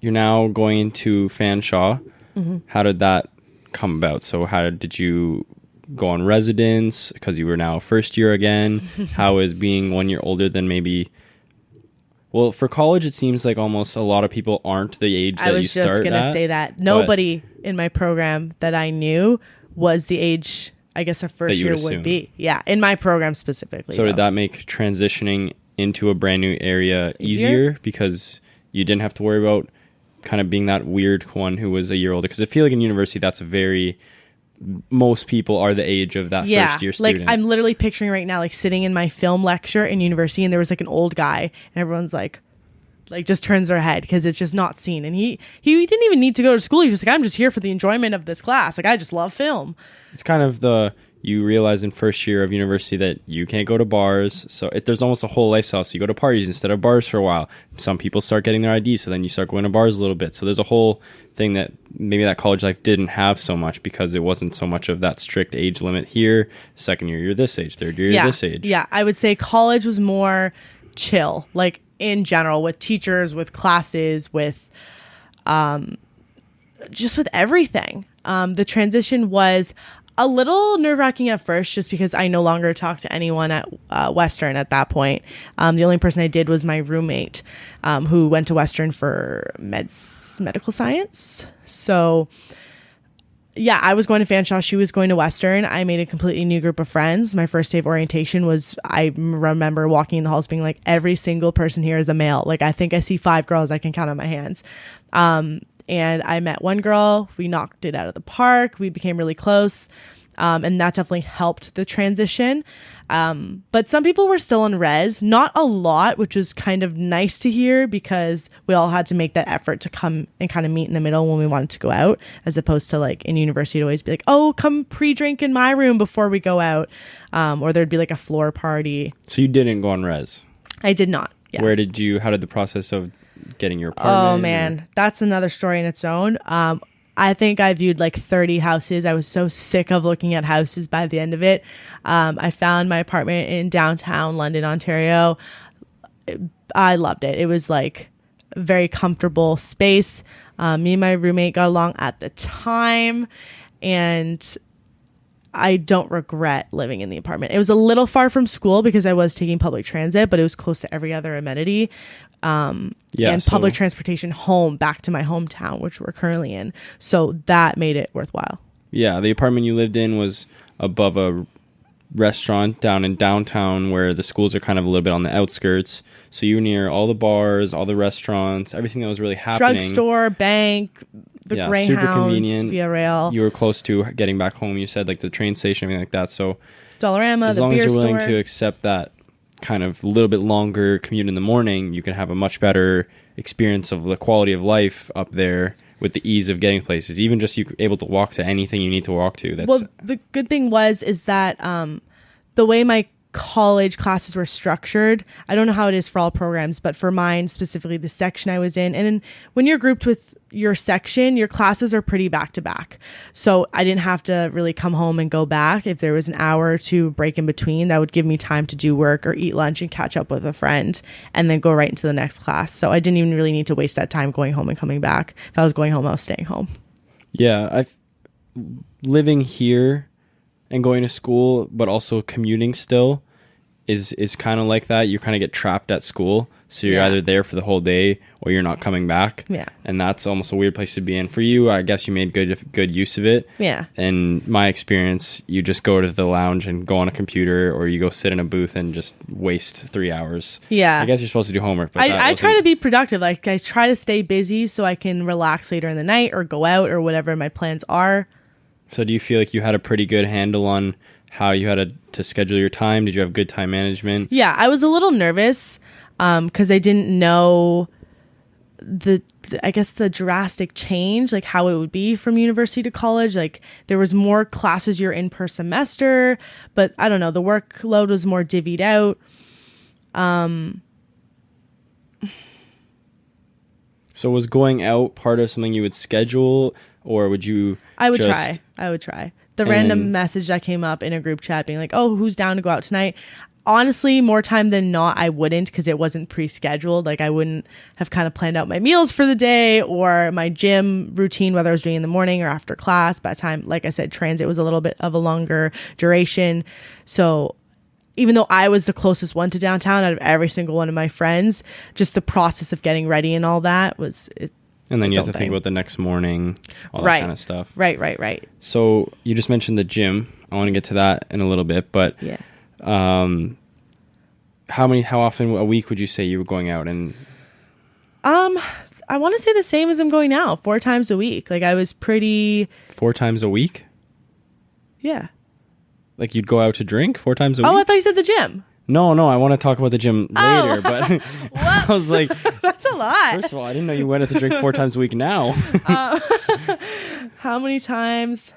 you're now going into Fanshawe. Mm-hmm. How did that come about? So how did you go on residence because you were now first year again? How is being 1 year older than maybe... Well, for college, it seems like almost a lot of people aren't the age that you start at. I was just going to say that. Nobody in my program that I knew was the age, I guess, a first year would be. Yeah, in my program specifically. So did that make transitioning into a brand new area easier? Because you didn't have to worry about kind of being that weird one who was a year older? Because I feel like in university, that's most people are the age of that first year student. Like I'm literally picturing right now, like sitting in my film lecture in university, and there was like an old guy, and everyone's like just turns their head because it's just not seen. And he didn't even need to go to school. He was like, I'm just here for the enjoyment of this class. Like I just love film. It's kind of you realize in first year of university that you can't go to bars. So there's almost a whole lifestyle. So you go to parties instead of bars for a while. Some people start getting their IDs. So then you start going to bars a little bit. So there's a whole thing that maybe that college life didn't have so much because it wasn't so much of that strict age limit here. Second year, you're this age. Third year, you're this age. Yeah, I would say college was more chill, like in general, with teachers, with classes, with just with everything. The transition was a little nerve-wracking at first just because I no longer talked to anyone at Western at that point. The only person I did was my roommate who went to Western for medical science. So yeah, I was going to Fanshawe. She was going to Western. I made a completely new group of friends. My first day of orientation was, I remember walking in the halls being like, every single person here is a male. Like I think I see 5 girls I can count on my hands. And I met one girl, we knocked it out of the park. We became really close. And that definitely helped the transition. But some people were still in res, not a lot, which was kind of nice to hear because we all had to make that effort to come and kind of meet in the middle when we wanted to go out, as opposed to like in university, it'd always be like, oh, come pre-drink in my room before we go out. Or there'd be like a floor party. So you didn't go on res? I did not. Yeah. How did the process of getting your apartment? Oh man, that's another story in its own. I think I viewed like 30 houses. I was so sick of looking at houses by the end of it. I found my apartment in downtown London, Ontario. I loved it. It was like a very comfortable space. Me and my roommate got along at the time, and I don't regret living in the apartment. It was a little far from school because I was taking public transit, but it was close to every other amenity. Public transportation home back to my hometown, which we're currently in. So that made it worthwhile. Yeah, the apartment you lived in was above a restaurant down in downtown where the schools are kind of a little bit on the outskirts. So you were near all the bars, all the restaurants, everything that was really happening. Drugstore, bank, the Greyhounds, super convenient. Via Rail. You were close to getting back home. You said like the train station, everything like that. So Dollarama, as the long beer as you're willing store. to accept that kind of a little bit longer commute in the morning, you can have a much better experience of the quality of life up there with the ease of getting places. Even just you able to walk to anything you need to walk to. Well, the good thing is that the way my college classes were structured, I don't know how it is for all programs, but for mine specifically, the section I was in, and when you're grouped with your section, your classes are pretty back to back. So I didn't have to really come home and go back. If there was an hour or two break in between, that would give me time to do work or eat lunch and catch up with a friend and then go right into the next class. So I didn't even really need to waste that time going home and coming back. If I was going home, I was staying home. Yeah, living here and going to school, but also commuting still is kind of like that. You kind of get trapped at school. So you're either there for the whole day or you're not coming back. Yeah. And that's almost a weird place to be in. For you, I guess you made good use of it. Yeah. In my experience, you just go to the lounge and go on a computer, or you go sit in a booth and just waste 3 hours. Yeah. I guess you're supposed to do homework. But I try to be productive. Like I try to stay busy so I can relax later in the night or go out or whatever my plans are. So do you feel like you had a pretty good handle on how you had to schedule your time? Did you have good time management? Yeah, I was a little nervous because I didn't know the drastic change, like how it would be from university to college. Like there was more classes you're in per semester, but I don't know, the workload was more divvied out. So was going out part of something you would schedule, or would you? I would try. The random message that came up in a group chat being like, oh, who's down to go out tonight? Honestly, more time than not, I wouldn't, because it wasn't pre-scheduled. Like I wouldn't have kind of planned out my meals for the day or my gym routine, whether I was doing in the morning or after class. By the time, like I said, transit was a little bit of a longer duration. So even though I was the closest one to downtown out of every single one of my friends, just the process of getting ready and all that was it. And then you have to think about the next morning, all that kind of stuff. Right. So you just mentioned the gym. I want to get to that in a little bit, but yeah. How often a week would you say you were going out? And I want to say the same as I'm going now, 4 times a week. Like I was pretty 4 times a week? Yeah. Like you'd go out to drink 4 times a week? Oh, I thought you said the gym. No, I want to talk about the gym later, but I was like, that's a lot. First of all, I didn't know you went out to drink 4 times a week now. How many times?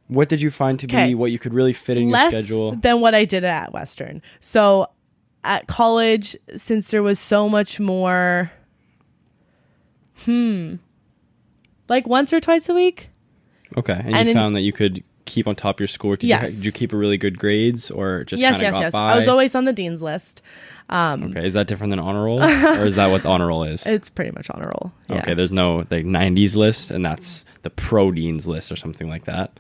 What did you find to be what you could really fit in your schedule? Less than what I did at Western. So at college, since there was so much more, like once or twice a week. Okay, and you found that you could keep on top of your schoolwork. Did you keep a really good grades, or just kind of got by? I was always on the dean's list. Okay, is that different than honor roll, or is that what the honor roll is? It's pretty much honor roll. Yeah. Okay, there's no like 90s list, and that's the pro dean's list or something like that.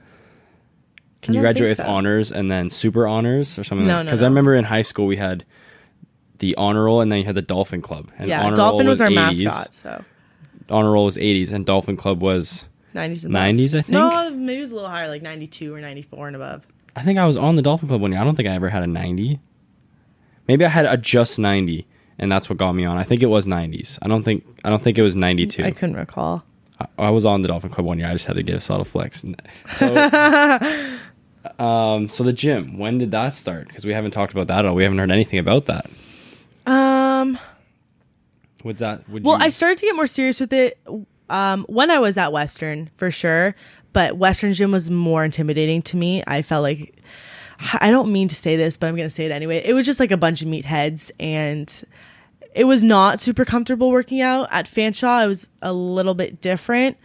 Can you graduate with honors and then super honors or something? No. Because I remember in high school we had the honor roll, and then you had the dolphin club. And honor dolphin roll was our 80s. mascot. So honor roll was 80s, and dolphin club was 90s. 90s, I think. No, maybe it was a little higher, like 92 or 94 and above. I think I was on the dolphin club one year. I don't think I ever had a 90. Maybe I had a just 90, and that's what got me on. I think it was 90s. I don't think it was 92. I couldn't recall. I was on the dolphin club one year. I just had to give a subtle flex. So, so the gym. When did that start? Because we haven't talked about that at all. We haven't heard anything about that. What's that? I started to get more serious with it when I was at Western, for sure. But Western gym was more intimidating to me. I felt like, I don't mean to say this, but I'm going to say it anyway. It was just like a bunch of meatheads, and it was not super comfortable working out. At Fanshawe, it was a little bit different.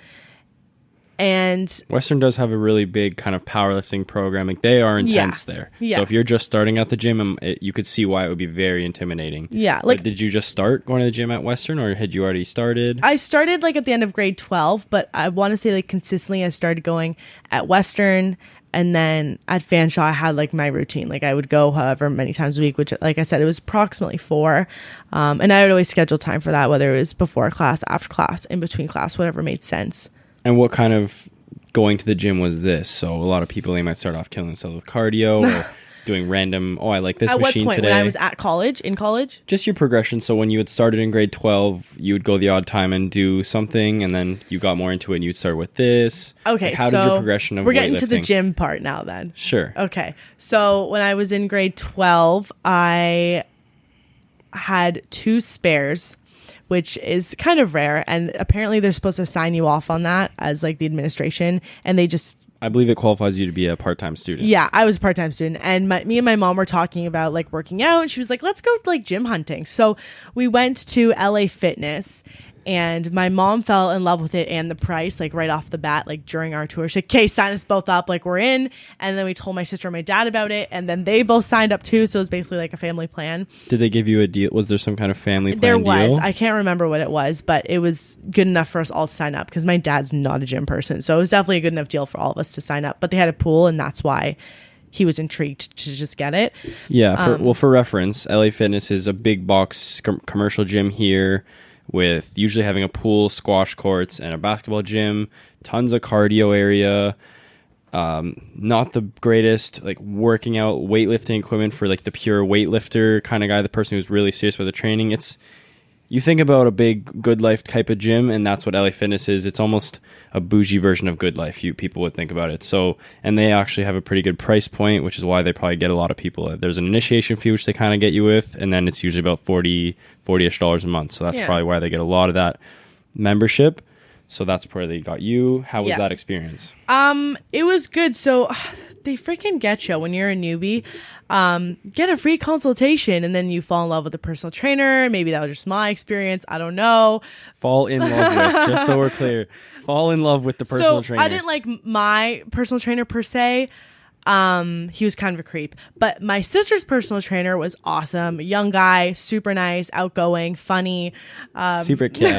And Western does have a really big kind of powerlifting program. Like they are intense there. Yeah. So if you're just starting at the gym, you could see why it would be very intimidating. Yeah. Like, did you just start going to the gym at Western, or had you already started? I started like at the end of grade 12, but I want to say like consistently I started going at Western, and then at Fanshawe I had like my routine. Like I would go however many times a week, which like I said, it was approximately 4. And I would always schedule time for that, whether it was before class, after class, in between class, whatever made sense. And what kind of going to the gym was this. So a lot of people, they might start off killing themselves with cardio or doing random, I like this machine today. At what point? When I was at college, in college? Just your progression. So when you had started in grade 12, you would go the odd time and do something, and then you got more into it and you'd start with this. Okay, how did your progression of we're getting weightlifting? to the gym part now then. Sure. Okay, so when I was in grade 12, I had 2 spares, which is kind of rare, and apparently they're supposed to sign you off on that as like the administration, and they just, I believe it qualifies you to be a part-time student. yeah, I was a part-time student, and me and my mom were talking about like working out, and she was like, let's go like gym hunting. So we went to LA Fitness, and my mom fell in love with it and the price, like right off the bat, like during our tour. She's like, okay, sign us both up, like we're in. And then we told my sister and my dad about it, and then they both signed up too. So it was basically like a family plan. Did they give you a deal? Was there some kind of family plan There was. deal? I can't remember what it was, but it was good enough for us all to sign up because my dad's not a gym person. So it was definitely a good enough deal for all of us to sign up. But they had a pool, and that's why he was intrigued to just get it. Yeah. For reference, LA Fitness is a big box commercial gym here, with usually having a pool, squash courts, and a basketball gym, tons of cardio area, not the greatest like working out weightlifting equipment for like the pure weightlifter kind of guy, the person who's really serious with the training. You think about a big Good Life type of gym, and that's what LA Fitness is. It's almost a bougie version of Good Life, people would think about it. So, and they actually have a pretty good price point, which is why they probably get a lot of people. There's an initiation fee, which they kind of get you with, and then it's usually about $40-ish a month. So that's probably why they get a lot of that membership. So that's where they got you. How was that experience? It was good. So they freaking get you when you're a newbie. Get a free consultation, and then you fall in love with a personal trainer. Maybe that was just my experience. I don't know. Fall in love with, just so we're clear. Fall in love with the personal trainer. I didn't like my personal trainer per se. He was kind of a creep, but my sister's personal trainer was awesome. Young guy, super nice, outgoing, funny, super cute.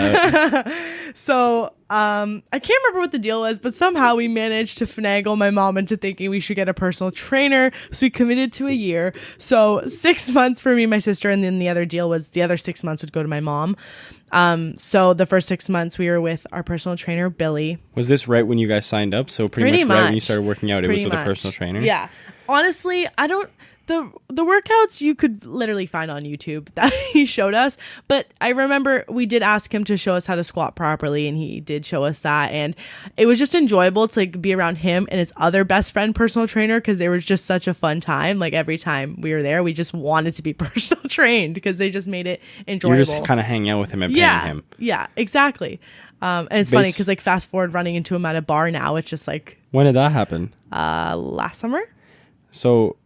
So, I can't remember what the deal was, but somehow we managed to finagle my mom into thinking we should get a personal trainer. So we committed to a year. So 6 months for me and my sister. And then the other deal was the other 6 months would go to my mom. So the first 6 months we were with our personal trainer, Billy. Was this right when you guys signed up? So pretty much right when you started working out, it was with a personal trainer? Yeah. Honestly, the workouts you could literally find on YouTube that he showed us, but I remember we did ask him to show us how to squat properly, and he did show us that, and it was just enjoyable to like be around him and his other best friend personal trainer, because they were just such a fun time. Like every time we were there, we just wanted to be personal trained because they just made it enjoyable. You're just kind of hanging out with him and paying him. Yeah, exactly. And it's funny because like fast forward running into him at a bar now, it's just like, when did that happen? Last summer. So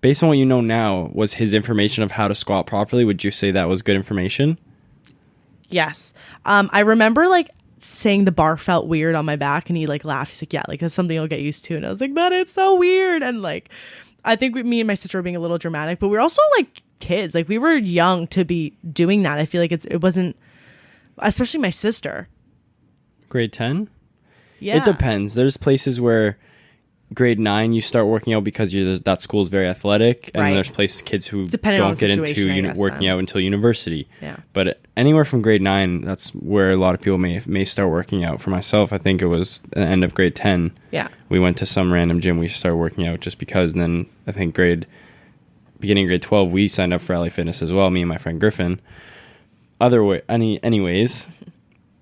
based on what you know now, was his information of how to squat properly, would you say that was good information? Yes. I remember like saying the bar felt weird on my back, and he like laughed. He's like, yeah, like that's something you'll get used to. And I was like, but it's so weird. And like, I think me and my sister were being a little dramatic, but we were also like kids. Like we were young to be doing that. I feel like it wasn't, especially my sister. Grade 10? Yeah. It depends. There's places where grade 9 you start working out because that school is very athletic, and there's kids who don't get into working out until university. Yeah. But anywhere from grade 9, that's where a lot of people may start working out. For myself, I think it was the end of grade 10. Yeah. We went to some random gym, we started working out just because. And then I think beginning of grade 12 we signed up for LA Fitness as well, me and my friend Griffin. Anyways,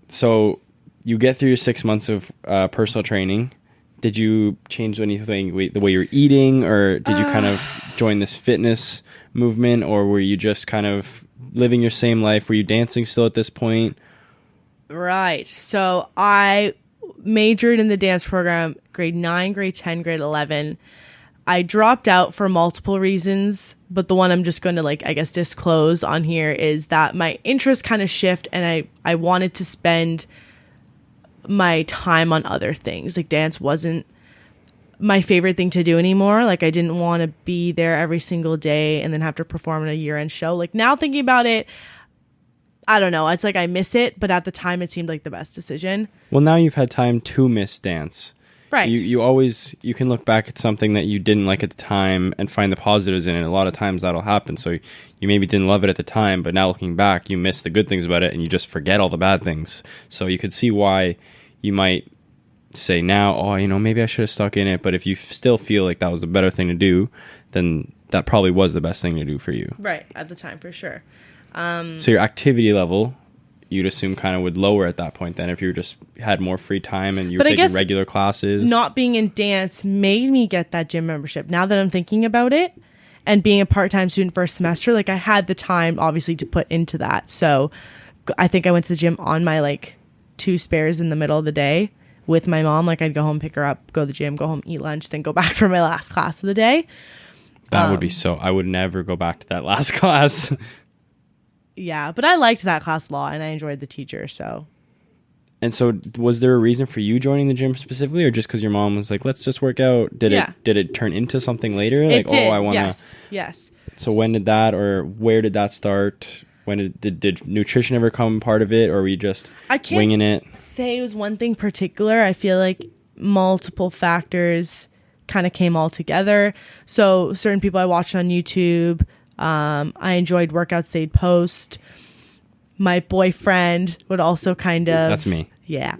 so you get through your 6 months of personal training. Did you change anything, the way you're eating, or did you kind of join this fitness movement, or were you just kind of living your same life? Were you dancing still at this point? Right. So I majored in the dance program grade 9, grade 10, grade 11. I dropped out for multiple reasons, but the one I'm just going to like, I guess, disclose on here is that my interests kind of shift, and I wanted to spend my time on other things. Like dance wasn't my favorite thing to do anymore. Like I didn't want to be there every single day and then have to perform in a year-end show. Like now thinking about it, I don't know. It's like I miss it, but at the time it seemed like the best decision. Well, now you've had time to miss dance. Right. You can look back at something that you didn't like at the time and find the positives in it. A lot of times that'll happen. So you maybe didn't love it at the time, but now looking back, you miss the good things about it and you just forget all the bad things. So you could see why you might say now, oh, maybe I should have stuck in it. But if you still feel like that was the better thing to do, then that probably was the best thing to do for you. Right. At the time, for sure. So your activity level, you'd assume kind of would lower at that point then if you just had more free time and you were taking regular classes. Not being in dance made me get that gym membership. Now that I'm thinking about it, and being a part-time student for a semester, like I had the time obviously to put into that. So I think I went to the gym on my like 2 spares in the middle of the day with my mom. Like I'd go home, pick her up, go to the gym, go home, eat lunch, then go back for my last class of the day. That would be I would never go back to that last class. Yeah, but I liked that class a lot and I enjoyed the teacher, so. And so was there a reason for you joining the gym specifically, or just because your mom was like, let's just work out? Did it turn into something later? It did. I want to. Yes. So when did that, or where did that start? When did nutrition ever come part of it, or were you just winging it? I can't say it was one thing particular. I feel like multiple factors kind of came all together. So certain people I watched on YouTube, I enjoyed workouts they'd post. My boyfriend would also kind of... That's me. Yeah.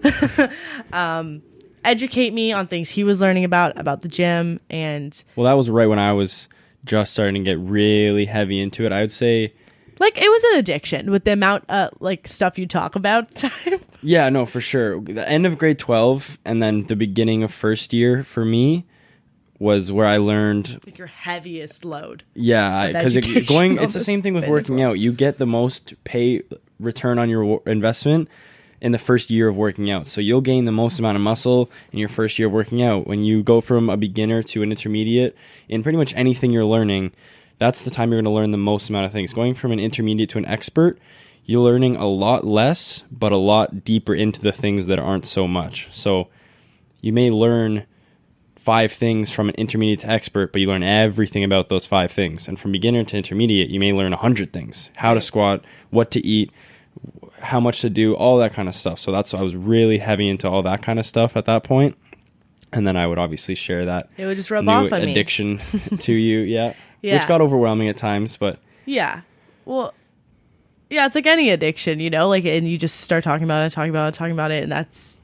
Educate me on things he was learning about the gym. And well, that was right when I was just starting to get really heavy into it. I would say... Like, it was an addiction with the amount of, like, stuff you talk about time. Yeah, no, for sure. The end of grade 12 and then the beginning of first year for me was where I learned... Like your heaviest load. Yeah, because it's the same thing with working out. You get the most return on your investment in the first year of working out. So you'll gain the most amount of muscle in your first year of working out. When you go from a beginner to an intermediate, in pretty much anything you're learning, that's the time you're going to learn the most amount of things. Going from an intermediate to an expert, you're learning a lot less, but a lot deeper into the things that aren't so much. So you may learn 5 things from an intermediate to expert, but you learn everything about those 5 things. And from beginner to intermediate, you may learn 100 things. How to squat, what to eat, how much to do, all that kind of stuff. So I was really heavy into all that kind of stuff at that point. And then I would obviously share that. It would just rub off on me. Addiction to you, yeah. Yeah. Which got overwhelming at times, but... Yeah. Well, yeah, it's like any addiction, like, and you just start talking about it, and that's,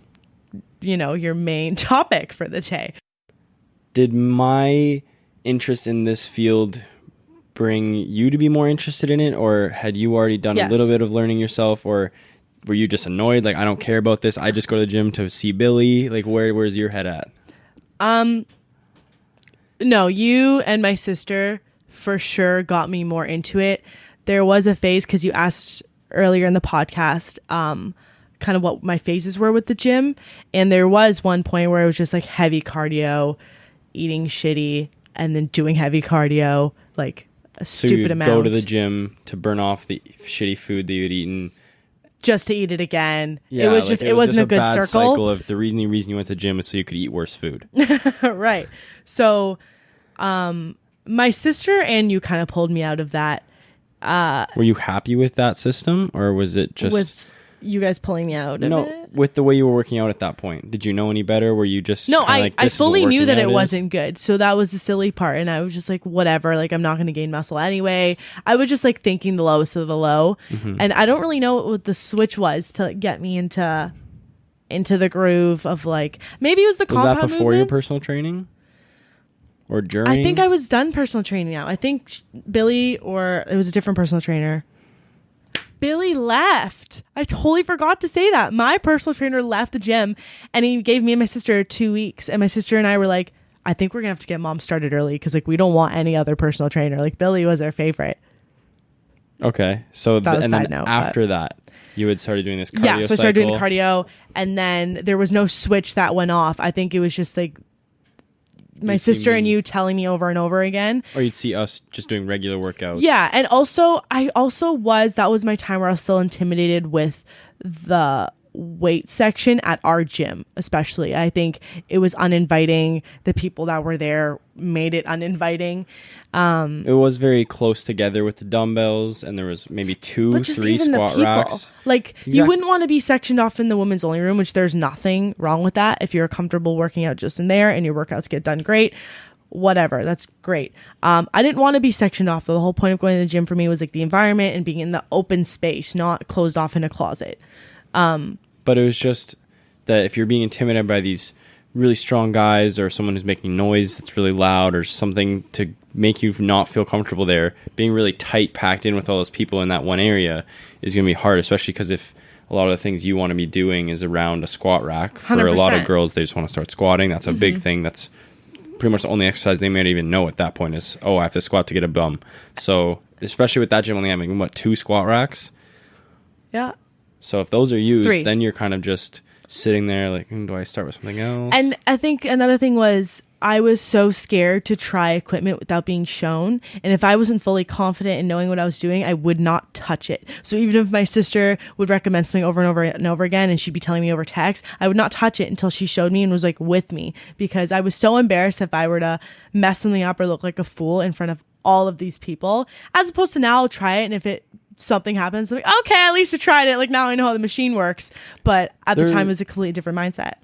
your main topic for the day. Did my interest in this field bring you to be more interested in it, or had you already done a little bit of learning yourself, or were you just annoyed, like, I don't care about this, I just go to the gym to see Billy? Like, where's your head at? No, you and my sister for sure got me more into it. There was a phase, because you asked earlier in the podcast kind of what my phases were with the gym, and there was one point where it was just like heavy cardio, eating shitty, and then doing heavy cardio, like a stupid amount. So you go to the gym to burn off the shitty food that you'd eaten, just to eat it again. Yeah, it was just it wasn't a good bad circle. Cycle of the reason you went to the gym is so you could eat worse food. Right. So my sister and you kind of pulled me out of that. Were you happy with that system, or was it just with you guys pulling me out of it? With the way you were working out at that point? Did you know any better? Were you just I fully knew that it wasn't good, so that was the silly part, and I was just like, whatever, like, I'm not going to gain muscle anyway. I was just like thinking the lowest of the low, and I don't really know what the switch was to get me into the groove of, like, maybe it was the compound movements. Was that before your personal training? Or during? I think I was done personal training now. I think Billy, or it was a different personal trainer. Billy left. I totally forgot to say that. My personal trainer left the gym, and he gave me and my sister 2 weeks. And my sister and I were like, I think we're going to have to get mom started early, because, like, we don't want any other personal trainer. Like, Billy was our favorite. Okay. So, after that, you had started doing this cardio cycle. Yeah, so I started doing the cardio, and then there was no switch that went off. I think it was just, like, my sister and you telling me over and over again. Or you'd see us just doing regular workouts. Yeah. And also, that was my time where I was still intimidated with the weight section at our gym, especially. I think it was uninviting. The people that were there made it uninviting. It was very close together with the dumbbells, and there was maybe 2-3 squat racks. Like, exactly. You wouldn't want to be sectioned off in the women's only room, which there's nothing wrong with that. If you're comfortable working out just in there and your workouts get done great, whatever, that's great. I didn't want to be sectioned off. The whole point of going to the gym for me was, like, the environment and being in the open space, not closed off in a closet. But it was just that if you're being intimidated by these really strong guys or someone who's making noise that's really loud or something to make you not feel comfortable there, being really tight packed in with all those people in that one area is going to be hard, especially because if a lot of the things you want to be doing is around a squat rack. For 100%. a lot of girls, they just want to start squatting. That's a big thing. That's pretty much the only exercise they might even know at that point is, oh, I have to squat to get a bum. So especially with that gym only having, 2 squat racks? Yeah. So if those are used, 3. then you're kind of just sitting there like, do I start with something else? And I think another thing was I was so scared to try equipment without being shown. And if I wasn't fully confident in knowing what I was doing, I would not touch it. So even if my sister would recommend something over and over and over again, and she'd be telling me over text, I would not touch it until she showed me and was like with me, because I was so embarrassed if I were to mess something up or look like a fool in front of all of these people, as opposed to now I'll try it. And if something happens, I'm like, okay, at least I tried it. Like now I know how the machine works. But at the time it was a completely different mindset.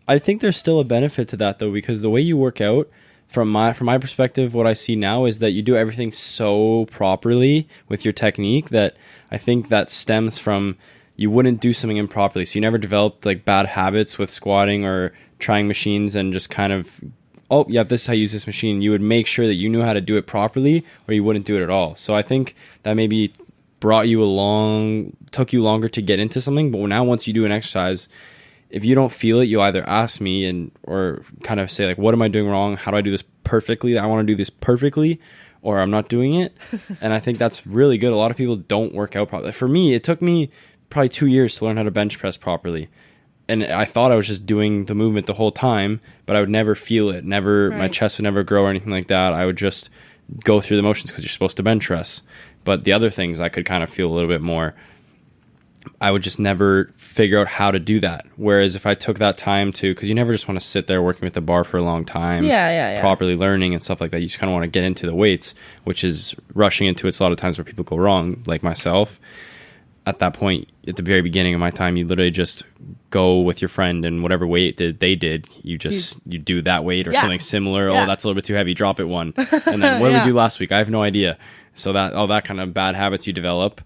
I think there's still a benefit to that though, because the way you work out, from my perspective, what I see now is that you do everything so properly with your technique that I think that stems from you wouldn't do something improperly. So you never developed like bad habits with squatting or trying machines and just kind of, oh yeah, this is how you use this machine. You would make sure that you knew how to do it properly or you wouldn't do it at all. So I think that maybe brought you along, took you longer to get into something, but now once you do an exercise, if you don't feel it, you'll either ask me or kind of say like, what am I doing wrong? How do I do this perfectly? I want to do this perfectly, or I'm not doing it. And I think that's really good. A lot of people don't work out properly. For me, it took me probably 2 years to learn how to bench press properly. And I thought I was just doing the movement the whole time, but I would never feel it. My chest would never grow or anything like that. I would just go through the motions because you're supposed to bench press. But the other things I could kind of feel a little bit more. I would just never figure out how to do that. Whereas if I took that time to, because you never just want to sit there working with the bar for a long time, properly learning and stuff like that. You just kind of want to get into the weights, which is rushing into it. A lot of times where people go wrong, like myself. At that point, at the very beginning of my time, you literally just go with your friend and whatever weight they did, you do that weight or something similar. Oh, that's a little bit too heavy. Drop it one. And then what did we do last week? I have no idea. So that all that kind of bad habits you develop.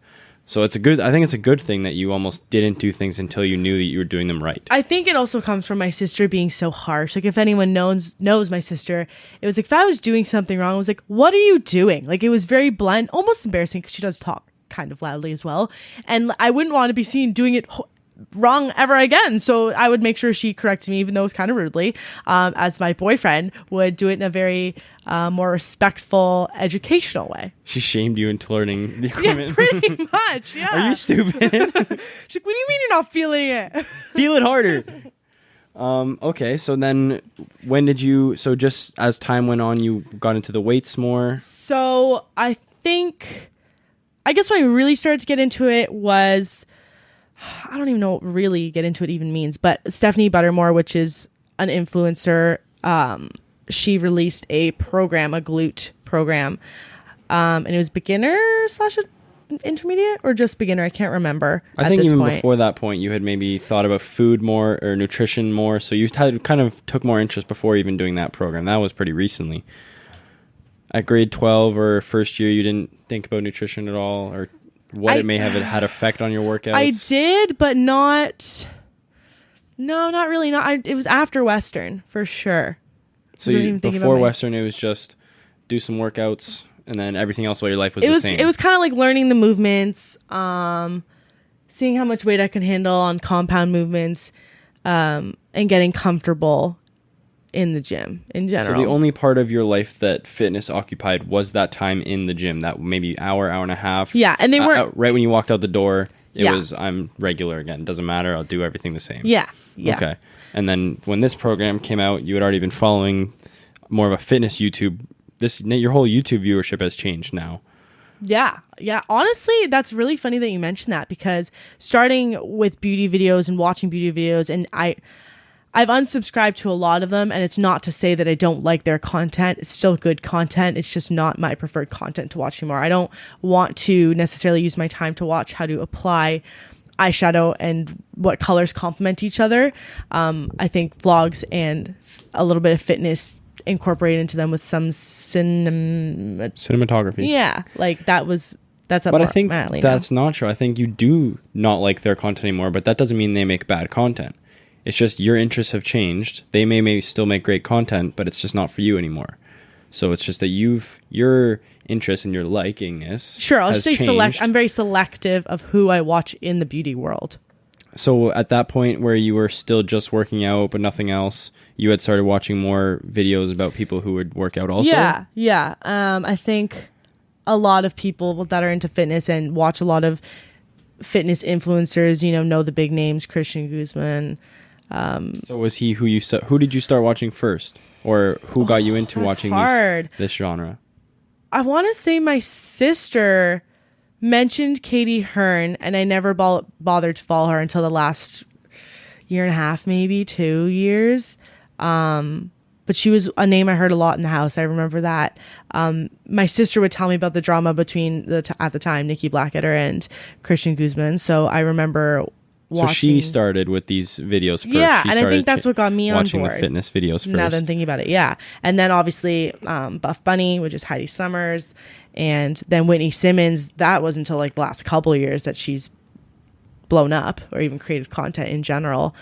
So I think it's a good thing that you almost didn't do things until you knew that you were doing them right. I think it also comes from my sister being so harsh. Like if anyone knows my sister, it was like if I was doing something wrong, I was like, what are you doing? Like it was very blunt, almost embarrassing because she does talk kind of loudly as well. And I wouldn't want to be seen doing it wrong ever again. So I would make sure she corrected me, even though it was kind of rudely, as my boyfriend would do it in a very more respectful, educational way. She shamed you into learning the equipment. Yeah, pretty much. Yeah. Are you stupid? She's like, what do you mean you're not feeling it? Feel it harder. Okay, so then so just as time went on, you got into the weights more? So I guess when I really started to get into it was, I don't even know what really get into it even means, but Stephanie Buttermore, which is an influencer, she released a glute program, and it was beginner / intermediate or just beginner. I can't remember. I think even before that point, you had maybe thought about food more or nutrition more. So you had kind of took more interest before even doing that program. That was pretty recently. At grade 12 or first year, you didn't think about nutrition at all, or it may have had effect on your workouts? I did, but not. No, not really. It was after Western for sure. So before Western, it was just do some workouts, and then everything else about your life was the same. It was kind of like learning the movements, seeing how much weight I can handle on compound movements, and getting comfortable in the gym in general. So the only part of your life that fitness occupied was that time in the gym, that maybe hour and a half. Yeah, and they weren't right when you walked out the door. It was, I'm regular again. Doesn't matter. I'll do everything the same. Yeah. Okay. And then when this program came out, you had already been following more of a fitness YouTube. Your whole YouTube viewership has changed now. Yeah. Honestly, that's really funny that you mentioned that, because starting with beauty videos and watching beauty videos, and I've unsubscribed to a lot of them, and it's not to say that I don't like their content. It's still good content. It's just not my preferred content to watch anymore. I don't want to necessarily use my time to watch how to apply eyeshadow and what colors complement each other. I think vlogs and a little bit of fitness incorporated into them with some cinematography. Yeah, like that's up. But I think that's not true. I think you do not like their content anymore, but that doesn't mean they make bad content. It's just your interests have changed. They may still make great content, but it's just not for you anymore. So it's just that your interest and your likingness. Sure, I'll has say changed. I'm very selective of who I watch in the beauty world. So at that point where you were still just working out but nothing else, you had started watching more videos about people who would work out also? Yeah. I think a lot of people that are into fitness and watch a lot of fitness influencers, know the big names, Christian Guzman. So was he who did you start watching first? Or who got you into watching this genre? I want to say my sister mentioned Katie Hearn, and I never bothered to follow her until the last year and a half, maybe 2 years. But she was a name I heard a lot in the house. I remember that. My sister would tell me about the drama between at the time Nikki Blackketter and Christian Guzman. So I remember watching. So she started with these videos first. Yeah, and I think that's what got me on board. Watching the fitness videos first. Now that I'm thinking about it, yeah. And then obviously Buff Bunny, which is Heidi Summers, and then Whitney Simmons. That was until like the last couple of years that she's blown up or even created content in general.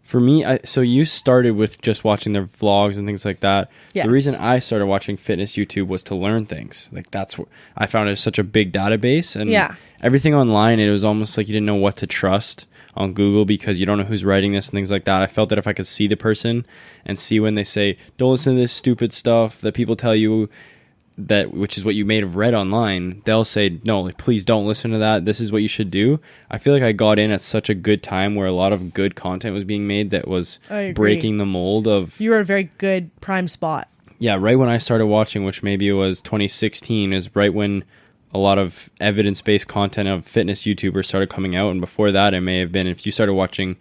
For me, so you started with just watching their vlogs and things like that. Yes. The reason I started watching fitness YouTube was to learn things. Like that's what I found it such a big database, and everything online, it was almost like you didn't know what to trust on Google because you don't know who's writing this and things like that. I felt that if I could see the person and see when they say, don't listen to this stupid stuff that people tell you, that which is what you may have read online, they'll say, no, like, please don't listen to that. This is what you should do. I feel like I got in at such a good time where a lot of good content was being made that was breaking the mold of... You were a very good prime spot. Yeah, right when I started watching, which maybe it was 2016, is right when a lot of evidence-based content of fitness YouTubers started coming out. And before that, it may have been, if you started watching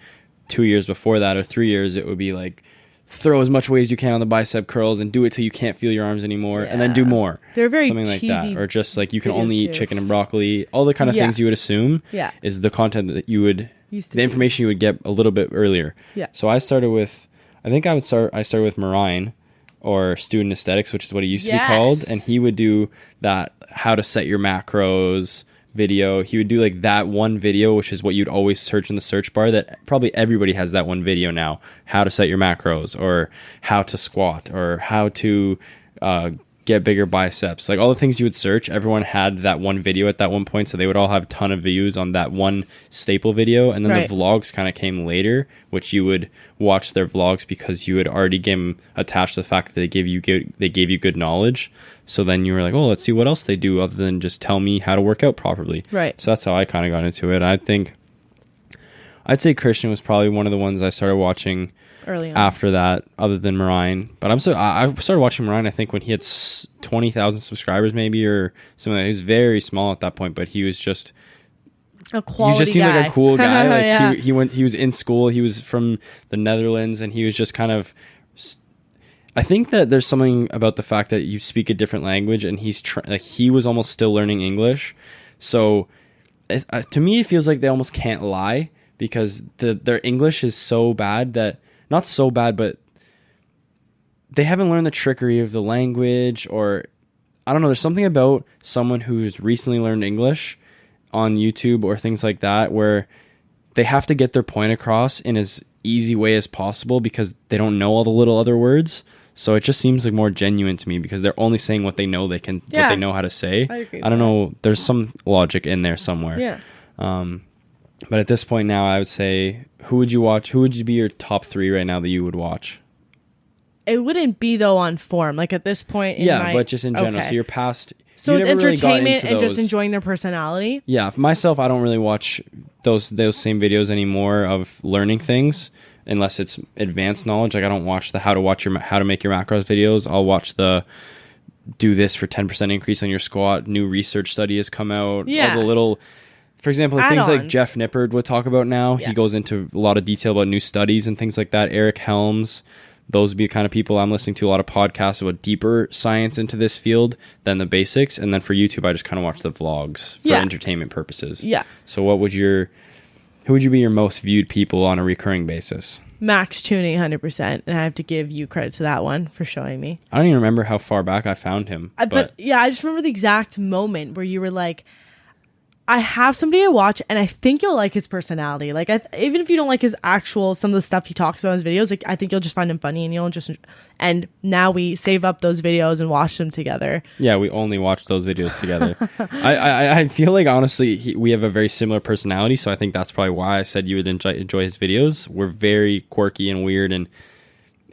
2 years before that or 3 years, it would be like, throw as much weight as you can on the bicep curls and do it till you can't feel your arms anymore, and then do more. They're very something like that, or just like you can only eat chicken and broccoli. All the kind of things you would assume is the content that you would, the information you would get a little bit earlier. Yeah. So I started with, I started with Marine, or Student Aesthetics, which is what it used to be called, and he would do that how to set your macros video. He would do like that one video, which is what you'd always search in the search bar, that probably everybody has that one video now, how to set your macros, or how to squat, or how to get bigger biceps. Like all the things you would search, everyone had that one video at that one point, so they would all have a ton of views on that one staple video. And then the vlogs kind of came later, which you would watch their vlogs because you had already attached to the fact that they gave you good knowledge. So then you were like, oh, let's see what else they do other than just tell me how to work out properly. Right. So that's how I kind of got into it. I'd say Christian was probably one of the ones I started watching early on after that, other than Marine. But I started watching Marine, I think, when he had 20,000 subscribers maybe, or something like that. He was very small at that point, but he was just a quality guy. He just seemed like a cool guy. Like he was in school. He was from the Netherlands, and he was just kind of... I think that there's something about the fact that you speak a different language, and he was almost still learning English. So to me, it feels like they almost can't lie because their English is so bad that, not so bad, but they haven't learned the trickery of the language, or I don't know. There's something about someone who's recently learned English on YouTube or things like that where they have to get their point across in as easy way as possible because they don't know all the little other words. So it just seems like more genuine to me because they're only saying what they know what they know how to say. I don't know. There's some logic in there somewhere. Yeah. But at this point now, I would say, who would you watch? Who would be your top 3 right now that you would watch? It wouldn't be though on form. Like at this point, but just in general. Okay. So you're past. So it's entertainment and just enjoying their personality. Yeah. For myself, I don't really watch those same videos anymore of learning things. Unless it's advanced knowledge. Like I don't watch the how to make your macros videos. I'll watch the do this for 10% increase on your squat. New research study has come out. Yeah. All the little, for example, things like Jeff Nippard would talk about now. Yeah. He goes into a lot of detail about new studies and things like that. Eric Helms. Those would be the kind of people I'm listening to. A lot of podcasts about deeper science into this field than the basics. And then for YouTube, I just kind of watch the vlogs for entertainment purposes. Yeah. So who would you be your most viewed people on a recurring basis? Max Tuning, 100%. And I have to give you credit to that one for showing me. I don't even remember how far back I found him. But yeah, I just remember the exact moment where you were like, I have somebody I watch, and I think you'll like his personality. Like, even if you don't like his some of the stuff he talks about in his videos, like, I think you'll just find him funny, and you'll just. And now we save up those videos and watch them together. Yeah, we only watch those videos together. I feel like, honestly, we have a very similar personality, so I think that's probably why I said you would enjoy his videos. We're very quirky and weird, and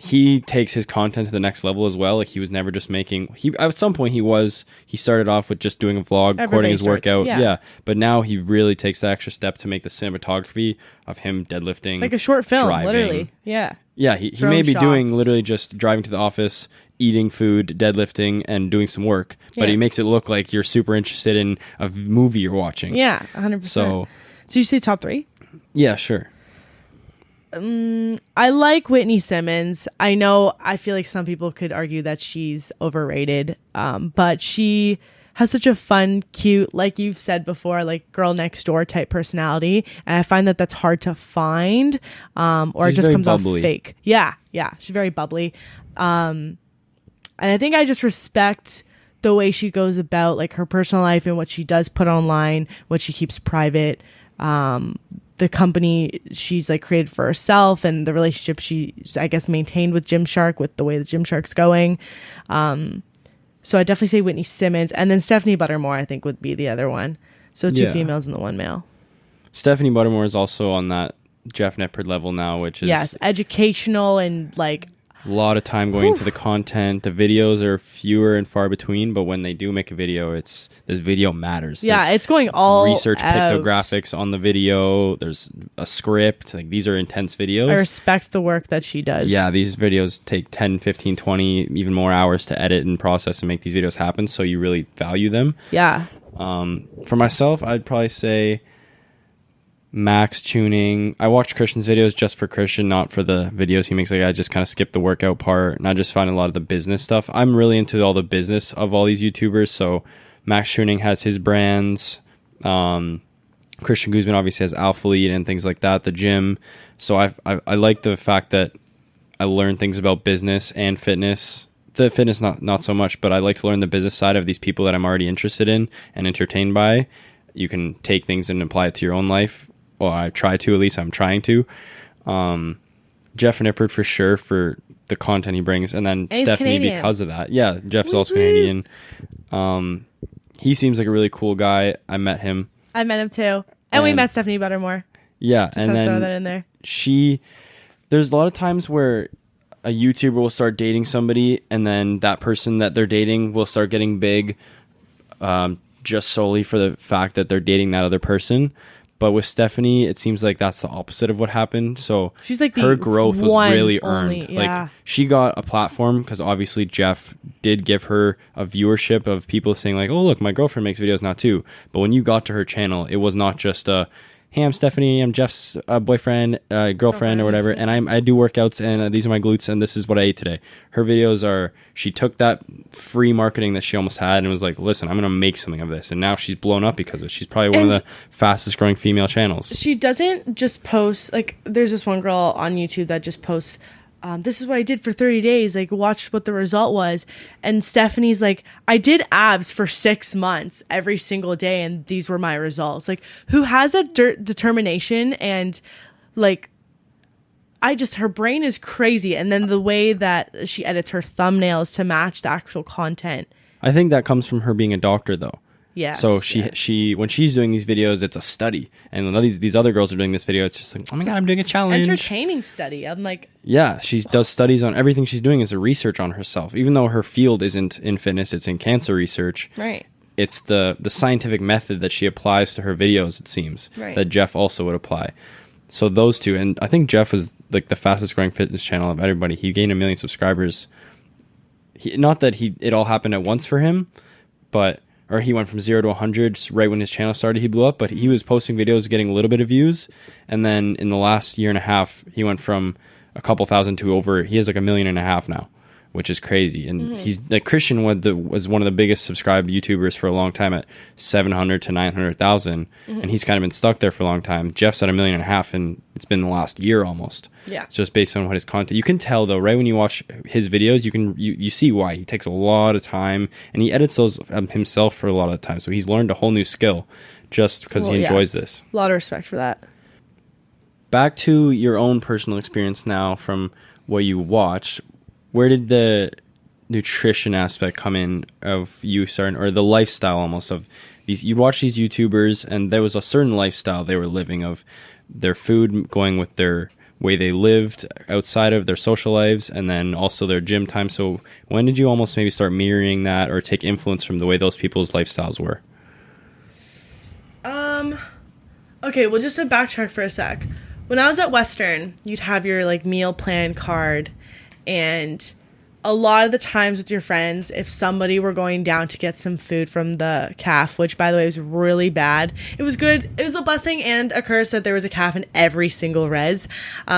he takes his content to the next level as well. Like, he was never just making... At some point, he started off with just doing a vlog, recording his workout. Yeah. But now he really takes the extra step to make the cinematography of him deadlifting. Like a short film, driving. literally. Yeah. Yeah, he may be doing literally just driving to the office, eating food, deadlifting, and doing some work. But he makes it look like you're super interested in a movie you're watching. Yeah, 100%. So you say top 3? Yeah, sure. I like Whitney Simmons. I feel like some people could argue that she's overrated, but she has such a fun, cute, like you've said before, like girl next door type personality, and I find that that's hard to find, or she's it just comes bubbly. Off fake. Yeah, she's very bubbly, and I think I just respect the way she goes about like her personal life and what she does put online, what she keeps private. The company she's like created for herself, and the relationship she's, I guess, maintained with Gymshark, with the way the Gymshark's going. So I definitely say Whitney Simmons, and then Stephanie Buttermore I think would be the other one. So 2 females and the 1 male. Stephanie Buttermore is also on that Jeff Nippard level now, which is educational and like a lot of time going into the content. The videos are fewer and far between, but when they do make a video, this video matters. Yeah, it's going all research out. Pictographics on the video. There's a script. Like, these are intense videos. I respect the work that she does. Yeah, these videos take 10, 15, 20, even more hours to edit and process and make these videos happen, so you really value them. Yeah. For myself, I'd probably say Max Tuning. I watch Christian's videos just for Christian, not for the videos he makes. Like, I just kind of skip the workout part, and I just find a lot of the business stuff. I'm really into all the business of all these YouTubers. So Max Tuning has his brands. Christian Guzman obviously has Alpha Lead and things like that, the gym. So I like the fact that I learn things about business and fitness. The fitness not so much, but I like to learn the business side of these people that I'm already interested in and entertained by. You can take things and apply it to your own life. Well, I try to, at least I'm trying to. Jeff Nippard for sure, for the content he brings. And then Stephanie because of that. Yeah, Jeff's also Canadian. He seems like a really cool guy. I met him too. And we met Stephanie Buttermore. Yeah. Just and then throw that in there. There's a lot of times where a YouTuber will start dating somebody, and then that person that they're dating will start getting big just solely for the fact that they're dating that other person. But with Stephanie, it seems like that's the opposite of what happened. So she's like her growth was really earned. Yeah. Like, she got a platform because obviously Jeff did give her a viewership of people saying like, oh, look, my girlfriend makes videos now too. But when you got to her channel, it was not just hey, I'm Stephanie, I'm Jeff's boyfriend, girlfriend or whatever, and I do workouts, and these are my glutes, and this is what I ate today. Her videos are, she took that free marketing that she almost had and was like, listen, I'm going to make something of this. And now she's blown up because of it. She's probably one of the fastest growing female channels. She doesn't just post, like, there's this one girl on YouTube that just posts, this is what I did for 30 days. Like, watch what the result was. And Stephanie's like, I did abs for 6 months every single day, and these were my results. Like, who has a determination, and like, her brain is crazy. And then the way that she edits her thumbnails to match the actual content. I think that comes from her being a doctor, though. Yes, so she when she's doing these videos, it's a study, and when these other girls are doing this video, it's just like, oh my god, I'm doing a challenge. Entertaining study. I'm like, yeah, she does studies on everything she's doing is a research on herself, even though her field isn't in fitness, it's in cancer research. Right. It's the scientific method that she applies to her videos. It seems that Jeff also would apply. So those two, and I think Jeff was like the fastest growing fitness channel of everybody. He gained 1 million subscribers. Not that it all happened at once for him, or he went from 0 to 100 right when his channel started. He blew up, but he was posting videos getting a little bit of views, and then in the last year and a half, he went from a couple thousand to he has like 1.5 million now, which is crazy. And he's like, Christian was one of the biggest subscribed YouTubers for a long time at 700 to 900,000, and he's kind of been stuck there for a long time. Jeff's at 1.5 million, and it's been the last year almost. Yeah, it's just based on what his content. You can tell though, right when you watch his videos, you see why. He takes a lot of time, and he edits those himself for a lot of the time. So he's learned a whole new skill. just because he enjoys this. A lot of respect for that. Back to your own personal experience now from what you watched, where did the nutrition aspect come in of you starting, or the lifestyle almost of these? You watch these YouTubers and there was a certain lifestyle they were living, of their food going with their way they lived outside of their social lives, and then also their gym time. So when did you almost maybe start mirroring that or take influence from the way those people's lifestyles were? Okay, well, just to backtrack for a sec. When I was at Western, you'd have your like meal plan card, and a lot of the times with your friends, if somebody were going down to get some food from the calf, which by the way was really bad, it was good. It was a blessing and a curse that there was a calf in every single res.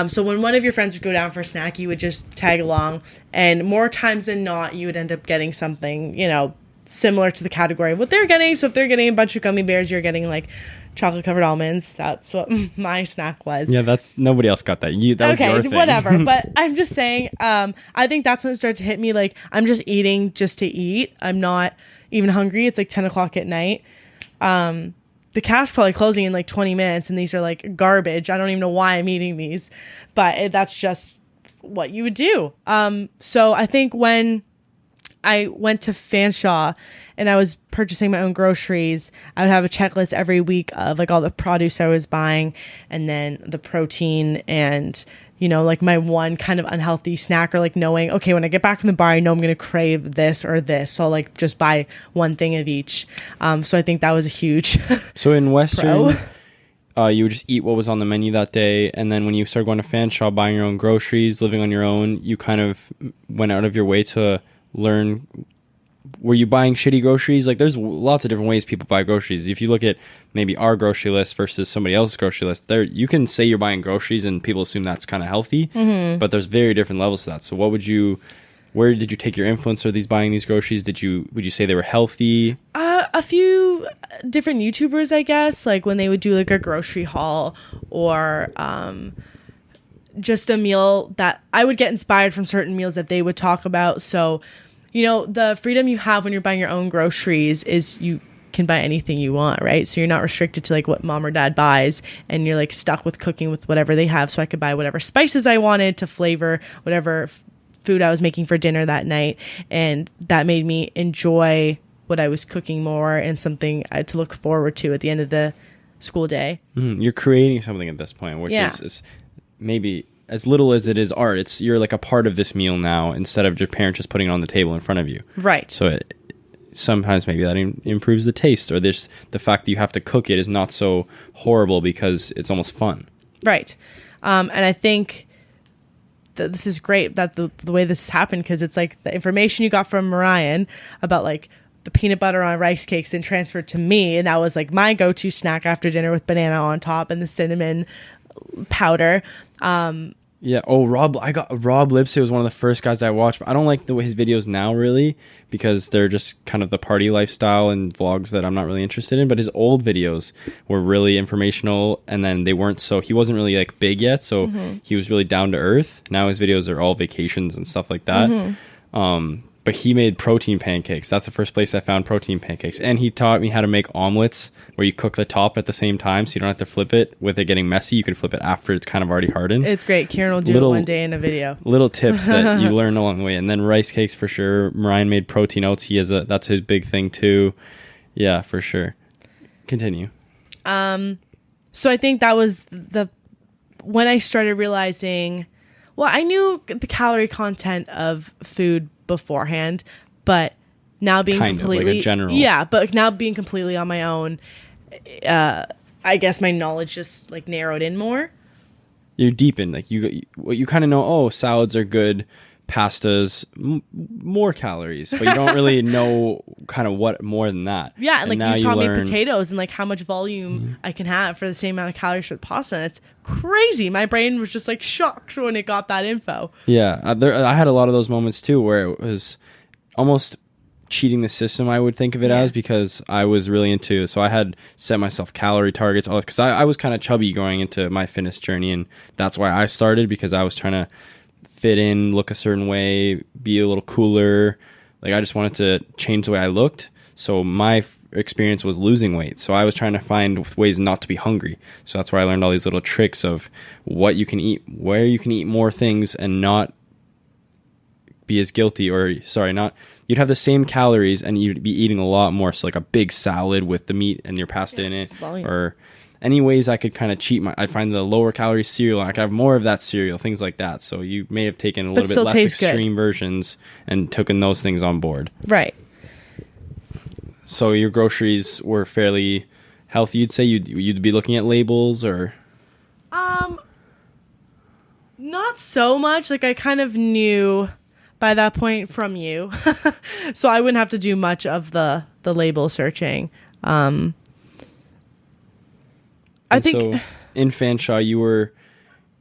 So when one of your friends would go down for a snack, you would just tag along, and more times than not, you would end up getting something, you know, similar to the category of what they're getting. So if they're getting a bunch of gummy bears, you're getting like chocolate covered almonds. That's what my snack was. Yeah, that nobody else got that. That was your thing. Whatever. But I'm just saying, I think that's when it started to hit me. Like, I'm just eating just to eat. I'm not even hungry. It's like 10 o'clock at night. The cafe's probably closing in like 20 minutes, and these are like garbage. I don't even know why I'm eating these, but that's just what you would do. So I think when I went to Fanshawe and I was purchasing my own groceries, I would have a checklist every week of like all the produce I was buying, and then the protein, and, you know, like my one kind of unhealthy snack, or like knowing, okay, when I get back from the bar, I know I'm going to crave this or this. So I'll like just buy one thing of each. So I think that was a huge So in Western, you would just eat what was on the menu that day, and then when you started going to Fanshawe, buying your own groceries, living on your own, you kind of went out of your way to learn. Were you buying shitty groceries? Like, there's lots of different ways people buy groceries. If you look at maybe our grocery list versus somebody else's grocery list, there you can say you're buying groceries and people assume that's kind of healthy, but there's very different levels to that. So where did you take your influence? Are these buying these groceries? Would you say they were healthy? A few different YouTubers, I guess, like when they would do like a grocery haul, or just a meal that I would get inspired from certain meals that they would talk about. So, you know, the freedom you have when you're buying your own groceries is you can buy anything you want, right? So you're not restricted to like what mom or dad buys, and you're like stuck with cooking with whatever they have. So I could buy whatever spices I wanted to flavor whatever food I was making for dinner that night. And that made me enjoy what I was cooking more, and something I had to look forward to at the end of the school day. You're creating something at this point, which is maybe as little as it is art. You're like a part of this meal now, instead of your parent just putting it on the table in front of you. Right. So sometimes maybe that improves the taste, or the fact that you have to cook it is not so horrible because it's almost fun. Right. And I think that this is great that the way this happened, because it's like the information you got from Mariah about like the peanut butter on rice cakes and transferred to me, and that was like my go-to snack after dinner with banana on top and the cinnamon powder. Yeah. Oh, Rob Lipsey was one of the first guys I watched. But I don't like his videos now, really, because they're just kind of the party lifestyle and vlogs that I'm not really interested in. But his old videos were really informational, and then he wasn't really like big yet, so he was really down to earth. Now his videos are all vacations and stuff like that. But he made protein pancakes. That's the first place I found protein pancakes. And he taught me how to make omelets, where you cook the top at the same time, so you don't have to flip it with it getting messy. You can flip it after it's kind of already hardened. It's great. Kieran will do it one day in a video. Little tips that you learn along the way. And then rice cakes for sure. Mariah made protein oats. That's his big thing too. Yeah, for sure. Continue. So I think that was when I started realizing, well, I knew the calorie content of food beforehand, but now being completely like a general. Yeah, but now being completely on my own, I guess my knowledge just like narrowed in more. You deepen, like you kind of know. Oh, salads are good, pastas more calories, but you don't really know kind of what more than that. Yeah, and like you taught me potatoes and like how much volume I can have for the same amount of calories for the pasta. And it's crazy. My brain was just like shocked when it got that info. Yeah, I had a lot of those moments too, where it was almost cheating the system, I would think of it as, because I was really into it. So I had set myself calorie targets, all because I was kind of chubby going into my fitness journey, and that's why I started, because I was trying to fit in, look a certain way, be a little cooler. Like, I just wanted to change the way I looked. So my experience was losing weight. So I was trying to find ways not to be hungry. So that's where I learned all these little tricks of what you can eat, where you can eat more things and not be as guilty, or sorry, not, you'd have the same calories and you'd be eating a lot more. So like a big salad with the meat and your pasta in it, or any ways I could kind of cheat I'd find the lower calorie cereal. I could have more of that cereal, things like that. So you may have taken a little bit less extreme versions and taken those things on board. Right. So your groceries were fairly healthy. You'd say you'd be looking at labels, or? Not so much. Like I kind of knew by that point from you. So I wouldn't have to do much of the label searching. I think so in Fanshawe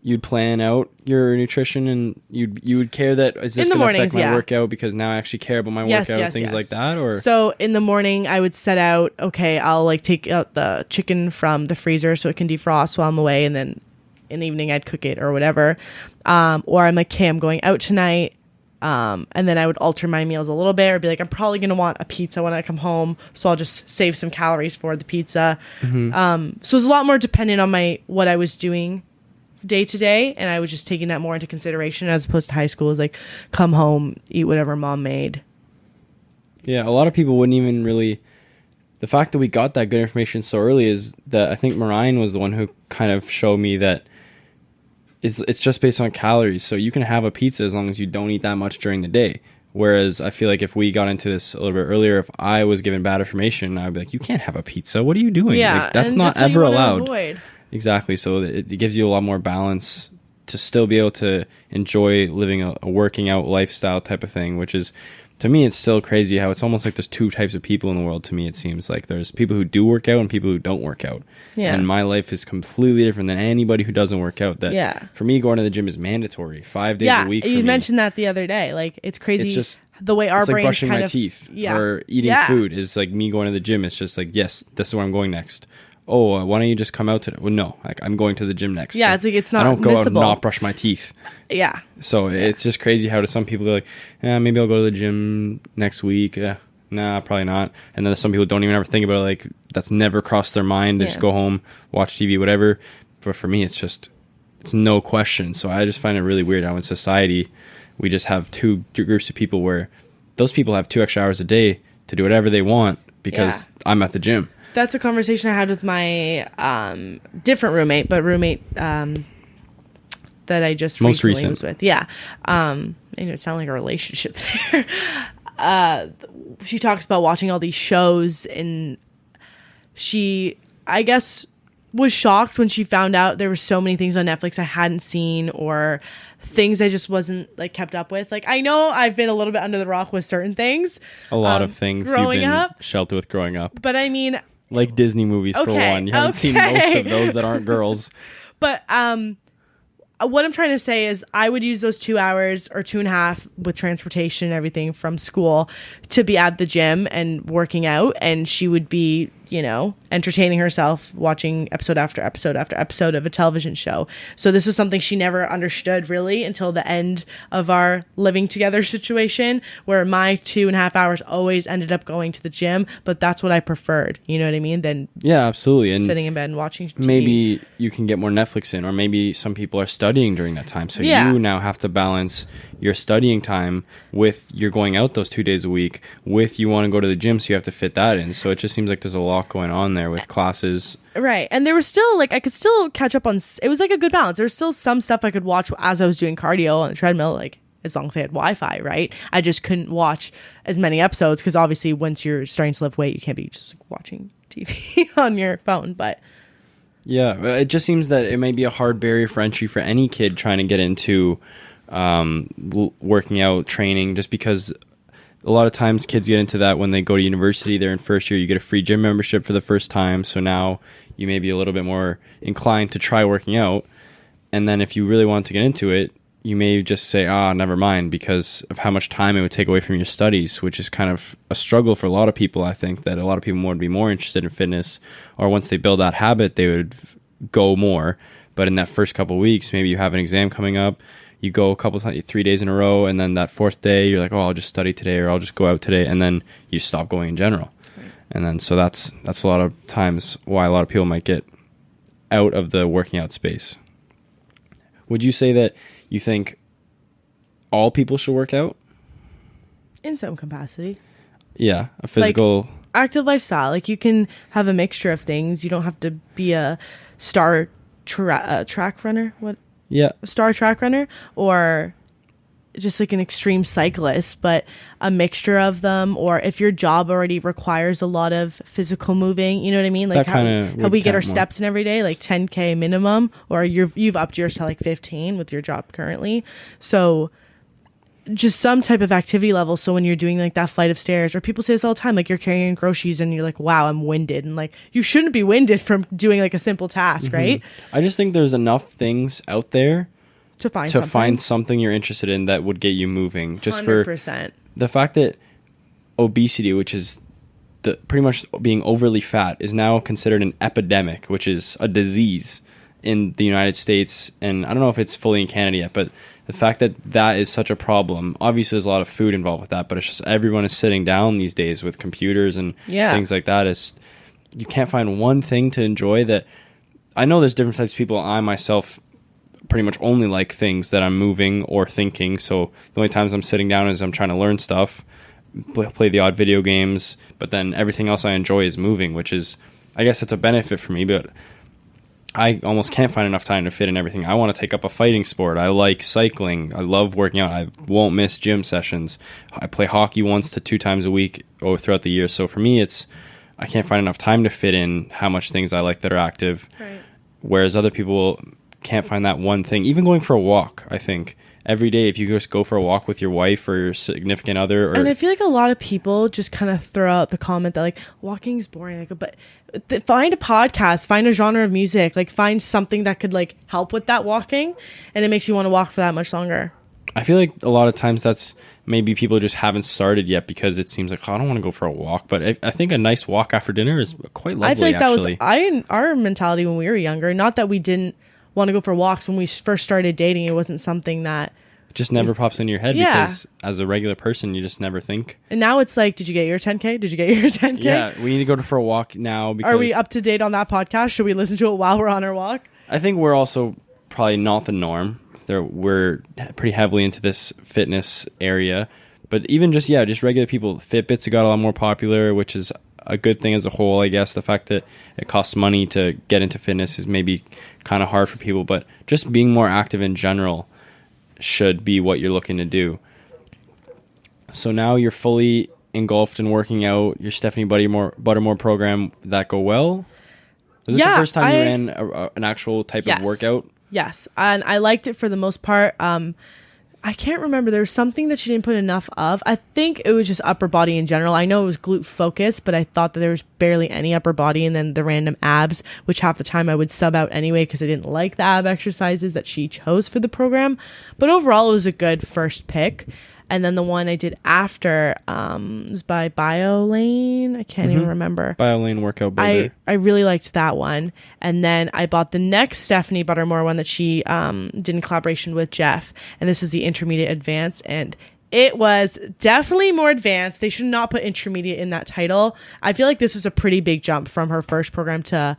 you'd plan out your nutrition, and you would care that is this going to affect my workout because now I actually care about my workout, things like that? Or so in the morning I would set out, okay, I'll like take out the chicken from the freezer so it can defrost while I'm away, and then in the evening I'd cook it or whatever. Or I'm like, okay, I'm going out tonight. And then I would alter my meals a little bit, or be like, I'm probably going to want a pizza when I come home, so I'll just save some calories for the pizza. So it's a lot more dependent on what I was doing day to day, and I was just taking that more into consideration, as opposed to high school is like, come home, eat whatever mom made. Yeah, a lot of people wouldn't even really... The fact that we got that good information so early is that I think Mariah was the one who kind of showed me that it's just based on calories. So you can have a pizza as long as you don't eat that much during the day. Whereas I feel like if we got into this a little bit earlier, if I was given bad information, I'd be like, you can't have a pizza. What are you doing? Yeah, like, that's not ever allowed. Exactly. So it gives you a lot more balance to still be able to enjoy living a working out lifestyle type of thing, which is, to me, it's still crazy how it's almost like there's two types of people in the world. To me, it seems like there's people who do work out and people who don't work out. Yeah. And my life is completely different than anybody who doesn't work out. For me, going to the gym is mandatory 5 days a week. You mentioned that the other day. Like, it's crazy. It's just the way our brains like brushing my teeth or eating food is like me going to the gym. It's just like, yes, this is where I'm going next. Oh, why don't you just come out today? Well, no, like I'm going to the gym next. Yeah, it's like it's not. I don't go out and not brush my teeth. Yeah. So it's just crazy how to some people they're like, maybe I'll go to the gym next week. Nah, probably not. And then some people don't even ever think about it. Like that's never crossed their mind. They just go home, watch TV, whatever. But for me, it's no question. So I just find it really weird how in society we just have two groups of people where those people have 2 extra hours a day to do whatever they want because I'm at the gym. That's a conversation I had with my different roommate, but that I just most recently recent was with. Yeah. It sounded like a relationship there. She talks about watching all these shows, and she, I guess, was shocked when she found out there were so many things on Netflix I hadn't seen, or things I just wasn't like kept up with. Like, I know I've been a little bit under the rock with certain things. A lot of things growing you've been up. sheltered with growing up. But I mean, like Disney movies for one. You haven't seen most of those that aren't girls. But what I'm trying to say is I would use those 2 hours or 2.5 with transportation and everything from school to be at the gym and working out, and she would be, entertaining herself watching episode after episode after episode of a television show. So this was something she never understood really until the end of our living together situation, where my 2.5 hours always ended up going to the gym, but that's what I preferred. You know what I mean? Than absolutely. And sitting in bed and watching TV. Maybe you can get more Netflix in, or maybe some people are studying during that time. So you now have to balance your studying time with you're going out those 2 days a week, with you want to go to the gym, so you have to fit that in. So it just seems like there's a lot going on there with classes. Right. And there was still like, I could still catch up on, it was like a good balance. There was still some stuff I could watch as I was doing cardio on the treadmill, like as long as I had Wi-Fi, right? I just couldn't watch as many episodes because obviously once you're starting to lift weight, you can't be just like, watching TV on your phone. But yeah, it just seems that it may be a hard barrier for entry for any kid trying to get into working out, training, just because a lot of times kids get into that when they go to university. They're in first year, you get a free gym membership for the first time, so now you may be a little bit more inclined to try working out. And then if you really want to get into it, you may just say, never mind, because of how much time it would take away from your studies, which is kind of a struggle for a lot of people. I think that a lot of people would be more interested in fitness, or once they build that habit, they would go more. But in that first couple of weeks, maybe you have an exam coming up, you go a couple of times, 3 days in a row, and then that fourth day, you're like, I'll just study today, or I'll just go out today, and then you stop going in general. Right. And then so that's a lot of times why a lot of people might get out of the working out space. Would you say that you think all people should work out? In some capacity. Yeah, a physical... Like, active lifestyle. Like, you can have a mixture of things. You don't have to be a star track runner. What? Yeah. A star track runner, or just like an extreme cyclist, but a mixture of them. Or if your job already requires a lot of physical moving, you know what I mean? Like how we get our steps in every day, like 10K minimum, or you've upped yours to like 15 with your job currently. So just some type of activity level. So when you're doing like that flight of stairs, or people say this all the time, like you're carrying groceries and you're like, wow, I'm winded. And like, you shouldn't be winded from doing like a simple task, right? I just think there's enough things out there to find something you're interested in that would get you moving. Just 100%. For the fact that obesity, which is pretty much being overly fat, is now considered an epidemic, which is a disease in the United States. And I don't know if it's fully in Canada yet, but the fact that is such a problem, obviously there's a lot of food involved with that, but it's just everyone is sitting down these days with computers and things like that. You can't find one thing to enjoy. That I know there's different types of people. I myself pretty much only like things that I'm moving or thinking. So the only times I'm sitting down is I'm trying to learn stuff, play the odd video games, but then everything else I enjoy is moving, which is, I guess it's a benefit for me, but I almost can't find enough time to fit in everything. I want to take up a fighting sport. I like cycling. I love working out. I won't miss gym sessions. I play hockey 1 to 2 times a week or throughout the year. So for me, I can't find enough time to fit in how much things I like that are active. Right. Whereas other people can't find that one thing. Even going for a walk, I think. Every day, if you just go for a walk with your wife or your significant other. And I feel like a lot of people just kind of throw out the comment that like walking is boring. Like, but find a podcast, find a genre of music, like find something that could like help with that walking, and it makes you want to walk for that much longer. I feel like a lot of times that's maybe people just haven't started yet because it seems like, oh, I don't want to go for a walk. But I think a nice walk after dinner is quite lovely. I feel like actually. that was our mentality when we were younger. Not that we didn't want to go for walks when we first started dating. It wasn't something that just never pops into your head because as a regular person, you just never think. And now it's like, did you get your 10K? Did you get your 10K? Yeah, we need to go for a walk now. Because are we up to date on that podcast? Should we listen to it while we're on our walk? I think we're also probably not the norm. We're pretty heavily into this fitness area. But even just regular people, Fitbits have got a lot more popular, which is a good thing as a whole, I guess. The fact that it costs money to get into fitness is maybe kind of hard for people. But just being more active in general should be what you're looking to do. So now you're fully engulfed in working out. Your Stephanie Buttermore program, did that go well? Was it the first time you ran an actual type of workout? Yes, and I liked it for the most part. I can't remember. There was something that she didn't put enough of. I think it was just upper body in general. I know it was glute focused, but I thought that there was barely any upper body, and then the random abs, which half the time I would sub out anyway because I didn't like the ab exercises that she chose for the program. But overall, it was a good first pick. And then the one I did after was by BioLane. I can't even remember. BioLane Workout Builder. I really liked that one. And then I bought the next Stephanie Buttermore one that she did in collaboration with Jeff. And this was the Intermediate Advanced. And it was definitely more advanced. They should not put intermediate in that title. I feel like this was a pretty big jump from her first program to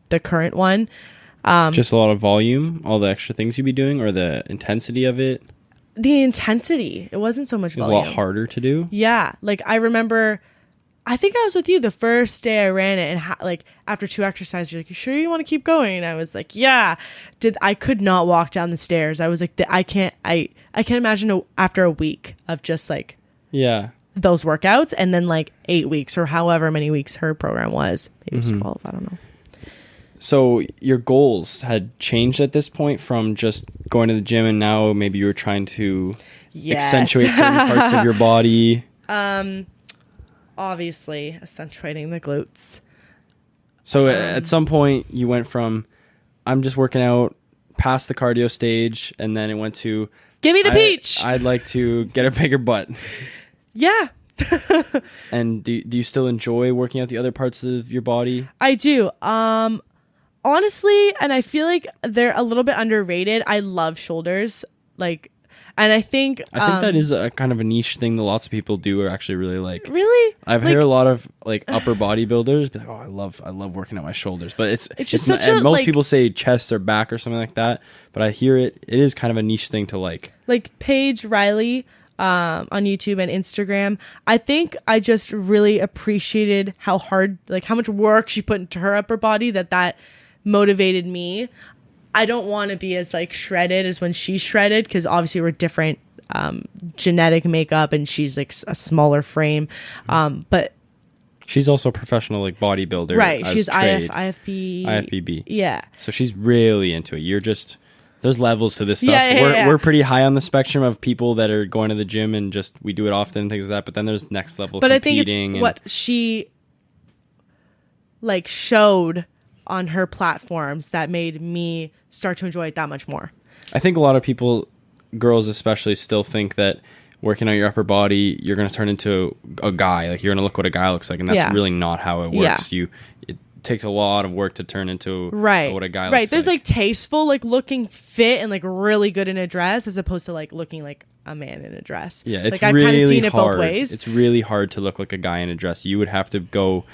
the current one. Just a lot of volume, all the extra things you'd be doing, or the intensity of it? The intensity. It wasn't so much volume. It was a lot harder to do. Yeah. Like I remember, I think I was with you the first day I ran it, and like after 2 exercises, you're like, you sure you want to keep going? And I was like, yeah. I could not walk down the stairs. I was like, I can't imagine after a week of just like those workouts, and then like 8 weeks or however many weeks her program was. Maybe it was 12. I don't know. So your goals had changed at this point from just going to the gym, and now maybe you were trying to accentuate certain parts of your body. Obviously accentuating the glutes. So at some point you went from, I'm just working out, past the cardio stage, and then it went to, give me the peach. I'd like to get a bigger butt. Yeah. And do you still enjoy working out the other parts of your body? I do. Honestly, and I feel like they're a little bit underrated. I love shoulders. Like, And I think that is a kind of a niche thing that lots of people do or actually really like. Really? I've heard a lot of like upper bodybuilders be like, oh, I love working out my shoulders, but it's just not, such a, most like, people say chest or back or something like that, but I hear it is kind of a niche thing to like. Like Paige Riley on YouTube and Instagram, I think I just really appreciated how much work she put into her upper body that motivated me. I don't want to be as like shredded as when she's shredded, because obviously we're different genetic makeup and she's like a smaller frame, but she's also a professional like bodybuilder, right? She's IFBB, yeah. So she's really into it. You're just, there's levels to this stuff. Yeah. We're pretty high on the spectrum of people that are going to the gym and just we do it often, things like that. But then there's next level. But competing. I think it's what she like showed on her platforms that made me start to enjoy it that much more. I think a lot of people, girls especially, still think that working on your upper body, you're going to turn into a guy. Like you're going to look what a guy looks like, and that's really not how it works. Yeah. It takes a lot of work to turn into what a guy looks like. Right. There's like tasteful, like looking fit and like really good in a dress, as opposed to like looking like a man in a dress. Yeah, it's like, I've really kind of seen it hard. Both ways. It's really hard to look like a guy in a dress. You would have to go.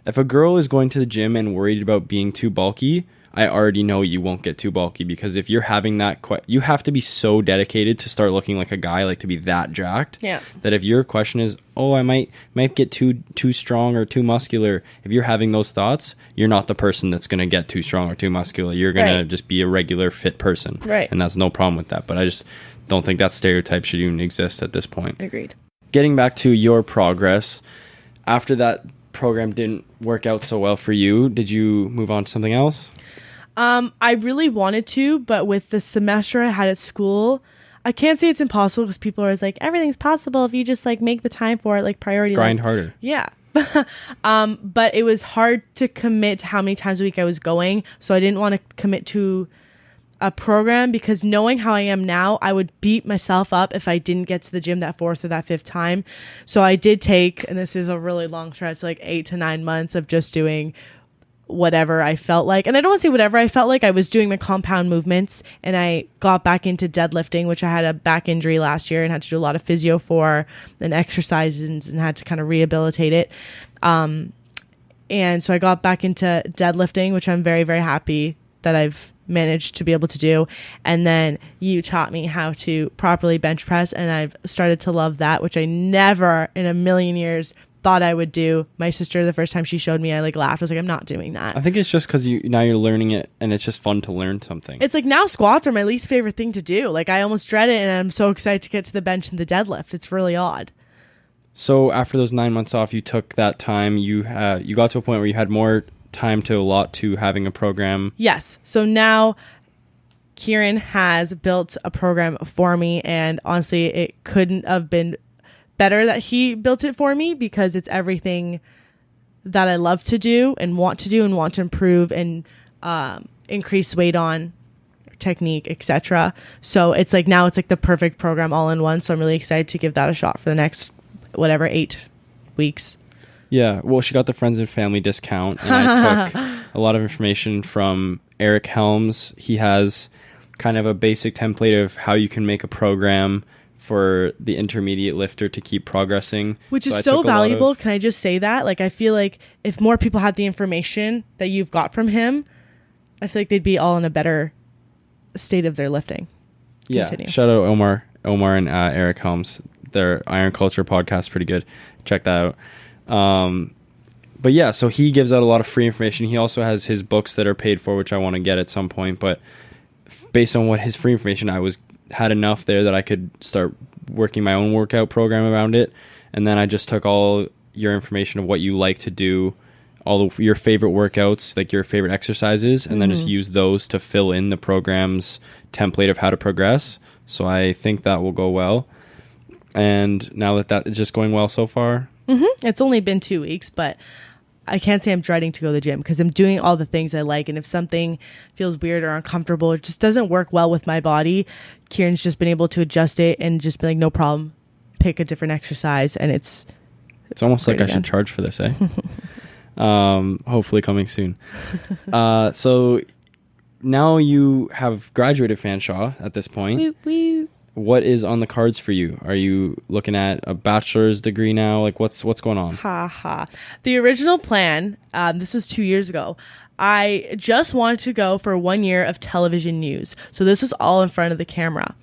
If a girl is going to the gym and worried about being too bulky, I already know you won't get too bulky, because if you're having that, you have to be so dedicated to start looking like a guy, like to be that jacked. Yeah. That if your question is, oh, I might get too strong or too muscular, if you're having those thoughts, you're not the person that's going to get too strong or too muscular. You're going to just be a regular fit person. Right. And that's no problem with that. But I just don't think that stereotype should even exist at this point. Agreed. Getting back to your progress, after that program didn't work out so well for you, did you move on to something else? I really wanted to, but with the semester I had at school, I can't say it's impossible, because people are always like, everything's possible if you just like make the time for it, like priority Grind list. harder. Yeah. But it was hard to commit to how many times a week I was going, so I didn't want to commit to a program, because knowing how I am now, I would beat myself up if I didn't get to the gym that 4th or that 5th time. So I did take, and this is a really long stretch, like 8 to 9 months of just doing whatever I felt like. And I don't want to say whatever I felt like. I was doing my compound movements, and I got back into deadlifting, which I had a back injury last year and had to do a lot of physio for, and exercises, and had to kind of rehabilitate it. And so I got back into deadlifting, which I'm very, very happy that I've managed to be able to do. And then you taught me how to properly bench press, and I've started to love that, which I never in a million years thought I would do. My sister, the first time she showed me, I like laughed. I was like, I'm not doing that. I think it's just because now you're learning it, and it's just fun to learn something. It's like now squats are my least favorite thing to do. Like I almost dread it, and I'm so excited to get to the bench and the deadlift. It's really odd. So after those 9 months off, you took that time. You got to a point where you had more time to allot to having a program. Yes. So now Kieran has built a program for me, and honestly, it couldn't have been better that he built it for me, because it's everything that I love to do and want to improve and increase weight on, technique, etc. So it's like now it's like the perfect program all in one. So I'm really excited to give that a shot for the next 8 weeks. Yeah, well, she got the friends and family discount, and I took a lot of information from Eric Helms. He has kind of a basic template of how you can make a program for the intermediate lifter to keep progressing. Which is so valuable. Can I just say that? Like, I feel like if more people had the information that you've got from him, I feel like they'd be all in a better state of their lifting. Continue. Shout out Omar and Eric Helms. Their Iron Culture podcast is pretty good. Check that out. But yeah, so he gives out a lot of free information. He also has his books that are paid for, which I want to get at some point. But based on what his free information, I had enough there that I could start working my own workout program around it. And then I just took all your information of what you like to do, all of your favorite workouts, like your favorite exercises, and then just use those to fill in the program's template of how to progress. So I think that will go well. And now that is just going well so far. It's only been 2 weeks, but I can't say I'm dreading to go to the gym, because I'm doing all the things I like. And if something feels weird or uncomfortable, it just doesn't work well with my body, Kieran's just been able to adjust it and just be like, no problem, pick a different exercise. And it's almost like I should charge for this, eh? Hopefully coming soon. So now you have graduated Fanshawe at this point. Woo, woo. what is on the cards for you? Are you looking at a bachelor's degree now? Like, what's going on? The original plan, this was 2 years ago. I just wanted to go for 1 year of television news. So this was all in front of the camera.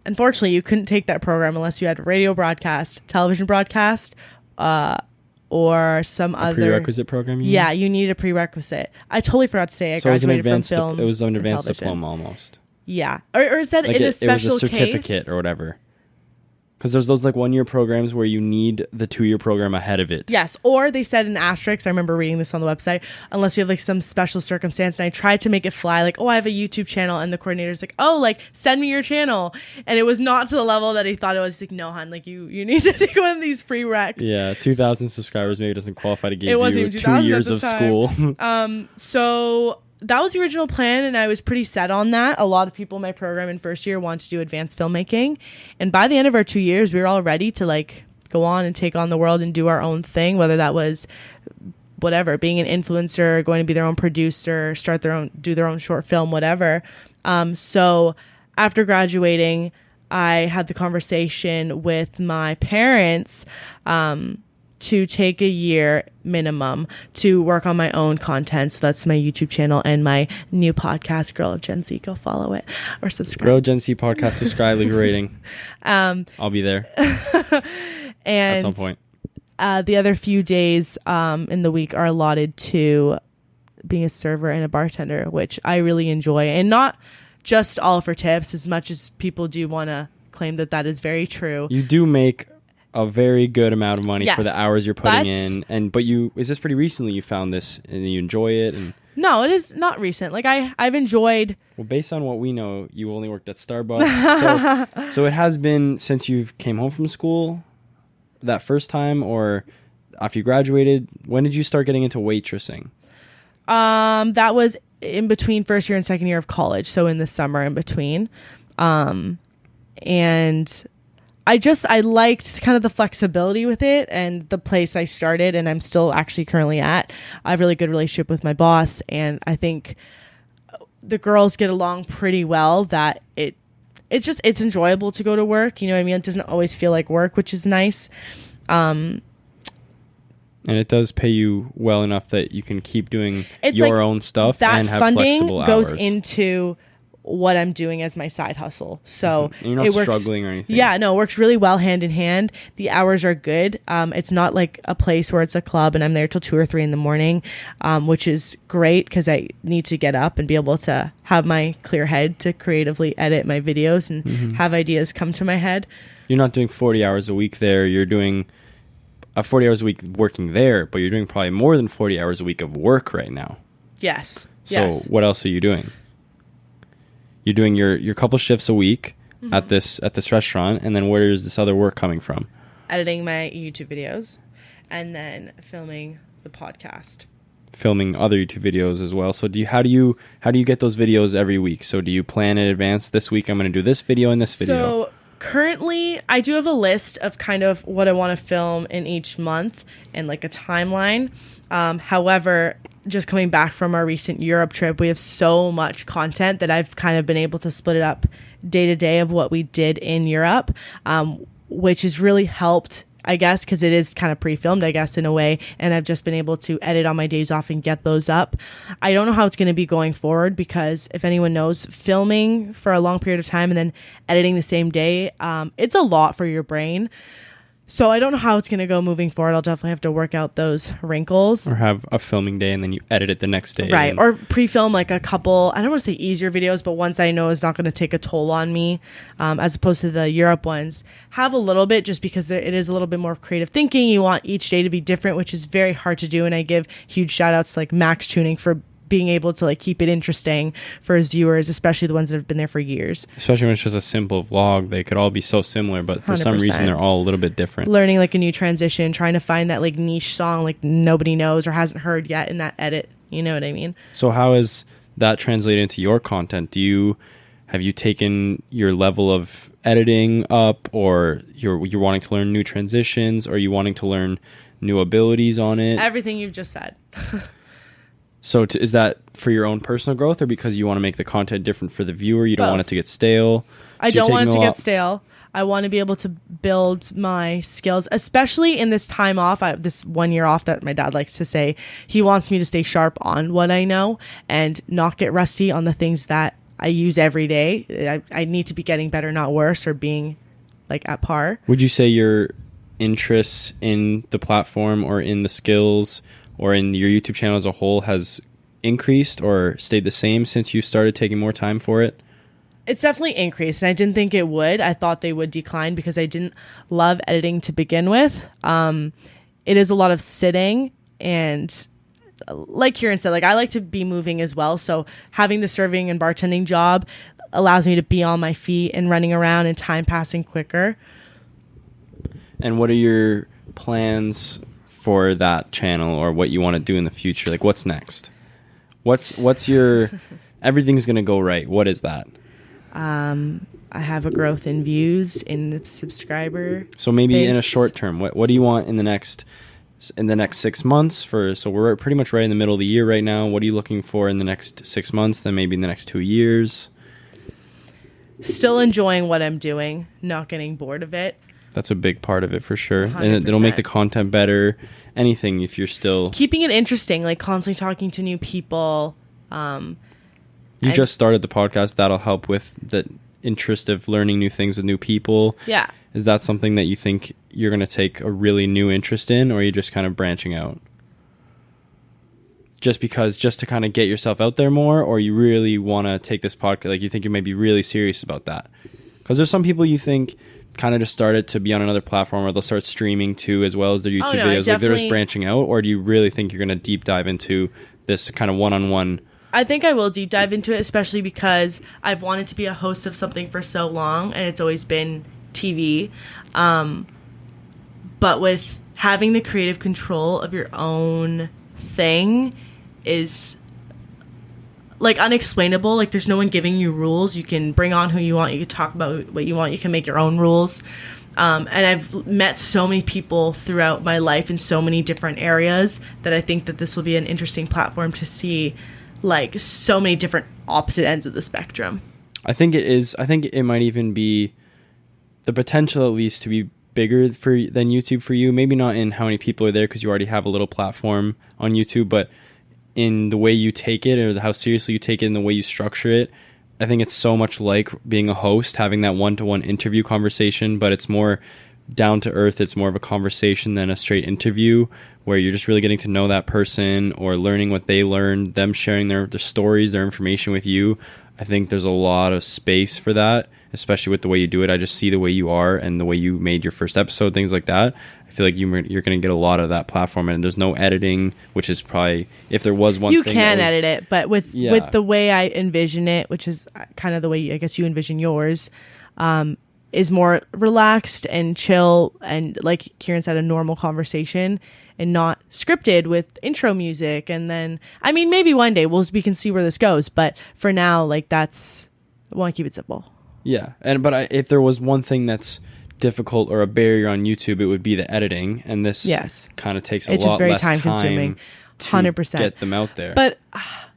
Unfortunately, you couldn't take that program unless you had radio broadcast, television broadcast, or some other prerequisite program. Yeah, you need a prerequisite. I totally forgot to say I graduated from film. It was an advanced television. diploma almost. Yeah, or is that like in a special case? It was a certificate or whatever. Because there's those like 1 year programs where you need the 2 year program ahead of it. Yes, or they said in asterisks, I remember reading this on the website, unless you have like some special circumstance. And I tried to make it fly, like, oh, I have a YouTube channel, and the coordinator's like, oh, like send me your channel, and it was not to the level that he thought it was. He's like, no, hon, like you need to take one of these prereqs. Yeah, 2,000 subscribers maybe doesn't qualify to give it wasn't you even 2 years of school. So that was the original plan, and I was pretty set on that. A lot of people in my program in first year wanted to do advanced filmmaking, and by the end of our 2 years, we were all ready to like go on and take on the world and do our own thing, whether that was whatever, being an influencer, going to be their own producer, do their own short film, whatever. So after graduating, I had the conversation with my parents to take a year minimum to work on my own content. So that's my YouTube channel and my new podcast, Girl of Gen Z. Go follow it or subscribe. Girl of Gen Z podcast, subscribe, leave a rating. I'll be there. And at some point. The other few days in the week are allotted to being a server and a bartender, which I really enjoy. And not just all for tips, as much as people do want to claim that that is very true. You do make a very good amount of money for the hours you're putting in, but is this pretty recently you found this and you enjoy it? And no, it is not recent. Like I've enjoyed. Well, based on what we know, you only worked at Starbucks, so it has been since you came home from school, that first time, or after you graduated. When did you start getting into waitressing? That was in between first year and second year of college, so in the summer in between, and I liked kind of the flexibility with it, and the place I started and I'm still actually currently at. I have a really good relationship with my boss, and I think the girls get along pretty well, that it's enjoyable to go to work. You know what I mean? It doesn't always feel like work, which is nice. And it does pay you well enough that you can keep doing your own stuff and have flexible hours. That funding goes into what I'm doing as my side hustle. So you're not struggling or anything. Yeah, no, it works really well hand in hand. The hours are good. It's not like a place where it's a club and I'm there till 2 or 3 in the morning, which is great because I need to get up and be able to have my clear head to creatively edit my videos and have ideas come to my head. You're not doing 40 hours a week there. You're doing 40 hours a week working there, but you're doing probably more than 40 hours a week of work right now. Yes. So what else are you doing? You're doing your couple shifts a week at this restaurant, and then where is this other work coming from? Editing my YouTube videos, and then filming the podcast. Filming other YouTube videos as well. So how do you get those videos every week? So do you plan in advance? This week I'm going to do this video and this video. So currently, I do have a list of kind of what I want to film in each month and like a timeline. However, just coming back from our recent Europe trip, we have so much content that I've kind of been able to split it up day to day of what we did in Europe, which has really helped, I guess, because it is kind of pre-filmed, I guess, in a way. And I've just been able to edit on my days off and get those up. I don't know how it's going to be going forward, because if anyone knows, filming for a long period of time and then editing the same day, it's a lot for your brain. So I don't know how it's going to go moving forward. I'll definitely have to work out those wrinkles. Or have a filming day and then you edit it the next day. Right. Or pre-film like a couple, I don't want to say easier videos, but ones that I know is not going to take a toll on me, as opposed to the Europe ones. Have a little bit, just because it is a little bit more creative thinking. You want each day to be different, which is very hard to do. And I give huge shout outs to like Max Tuning for being able to like keep it interesting for his viewers, especially the ones that have been there for years. Especially when it's just a simple vlog, they could all be so similar, but for 100%. Some reason they're all a little bit different. Learning like a new transition, trying to find that like niche song like nobody knows or hasn't heard yet in that edit. You know what I mean? So how is that translated into your content? Have you taken your level of editing up, or you're wanting to learn new transitions, or are you wanting to learn new abilities on it? Everything you've just said. So is that for your own personal growth, or because you want to make the content different for the viewer? You don't want it to get stale? I don't want it to get stale. I want to be able to build my skills, especially in this time off. This 1 year off that my dad likes to say. He wants me to stay sharp on what I know and not get rusty on the things that I use every day. I need to be getting better, not worse, or being like at par. Would you say your interests in the platform or in the skills or in your YouTube channel as a whole has increased or stayed the same since you started taking more time for it? It's definitely increased, and I didn't think it would. I thought they would decline because I didn't love editing to begin with. It is a lot of sitting, and like Kieran said, like I like to be moving as well. So having the serving and bartending job allows me to be on my feet and running around and time passing quicker. And what are your plans for that channel, or what you want to do in the future? Like, what's next? What's your everything's going to go right? What is that? I have a growth in views, in subscriber. So maybe base. in a short term, what do you want in the next 6 months? So we're pretty much right in the middle of the year right now. What are you looking for in the next 6 months? Then maybe in the next 2 years? Still enjoying what I'm doing, not getting bored of it. That's a big part of it for sure. 100%. And it'll make the content better. Anything if you're still keeping it interesting, like constantly talking to new people. You just started the podcast. That'll help with the interest of learning new things with new people. Yeah. Is that something that you think you're going to take a really new interest in, or are you just kind of branching out? Just to kind of get yourself out there more, or you really want to take this podcast, like you think you may be really serious about that? Because there's some people you think kind of just started to be on another platform, or they'll start streaming too as well as their YouTube videos. Like they're just branching out, or do you really think you're going to deep dive into this kind of one-on-one? I think I will deep dive into it, especially because I've wanted to be a host of something for so long, and it's always been TV. But with having the creative control of your own thing is like unexplainable. Like there's no one giving you rules. You can bring on who you want. You can talk about what you want. You can make your own rules. And I've met so many people throughout my life in so many different areas that I think that this will be an interesting platform to see like so many different opposite ends of the spectrum. I think it is. I think it might even be the potential, at least, to be bigger than YouTube for you. Maybe not in how many people are there, because you already have a little platform on YouTube, but in the way you take it, or how seriously you take it, and the way you structure it. I think it's so much like being a host, having that one-to-one interview conversation, but it's more down to earth. It's more of a conversation than a straight interview, where you're just really getting to know that person or learning what they learned, them sharing their stories, their information with you. I think there's a lot of space for that, especially with the way you do it. I just see the way you are and the way you made your first episode, things like that. I feel like you're going to get a lot of that platform, and there's no editing, which is probably, if there was one you thing... You can edit it, but with the way I envision it, which is kind of the way I guess you envision yours, is more relaxed and chill, and like Kieran said, a normal conversation, and not scripted with intro music. And then, I mean, maybe one day we can see where this goes, but for now, like I want to keep it simple. Yeah, but if there was one thing that's difficult or a barrier on YouTube, it would be the editing, and this kind of takes a lot less time consuming. 100%. Get them out there. But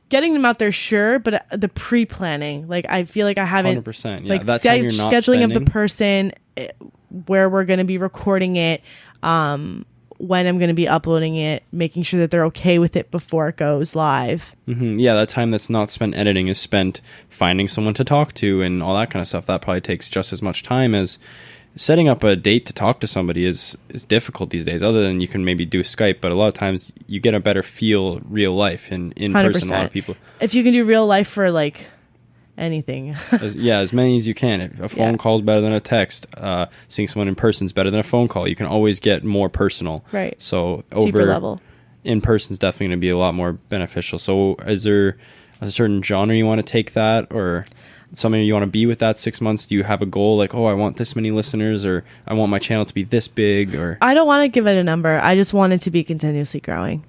getting them out there, sure, but the pre-planning, like I feel like I haven't 100%, yeah. like that time you're not scheduling spending. of the person, where we're going to be recording it, when I'm going to be uploading it, making sure that they're okay with it before it goes live. Mm-hmm. Yeah, that time that's not spent editing is spent finding someone to talk to and all that kind of stuff. That probably takes just as much time as setting up a date to talk to somebody is difficult these days, other than you can maybe do Skype, but a lot of times you get a better feel real life in person. A lot of people, if you can do real life for like anything, as many as you can. If a phone call is better than a text, seeing someone in person is better than a phone call. You can always get more personal, right? So deeper level in person is definitely going to be a lot more beneficial. So is there a certain genre you want to take that, or something you want to be with that 6 months? Do you have a goal, like, I want this many listeners, or I want my channel to be this big? Or I don't want to give it a number. I just want it to be continuously growing.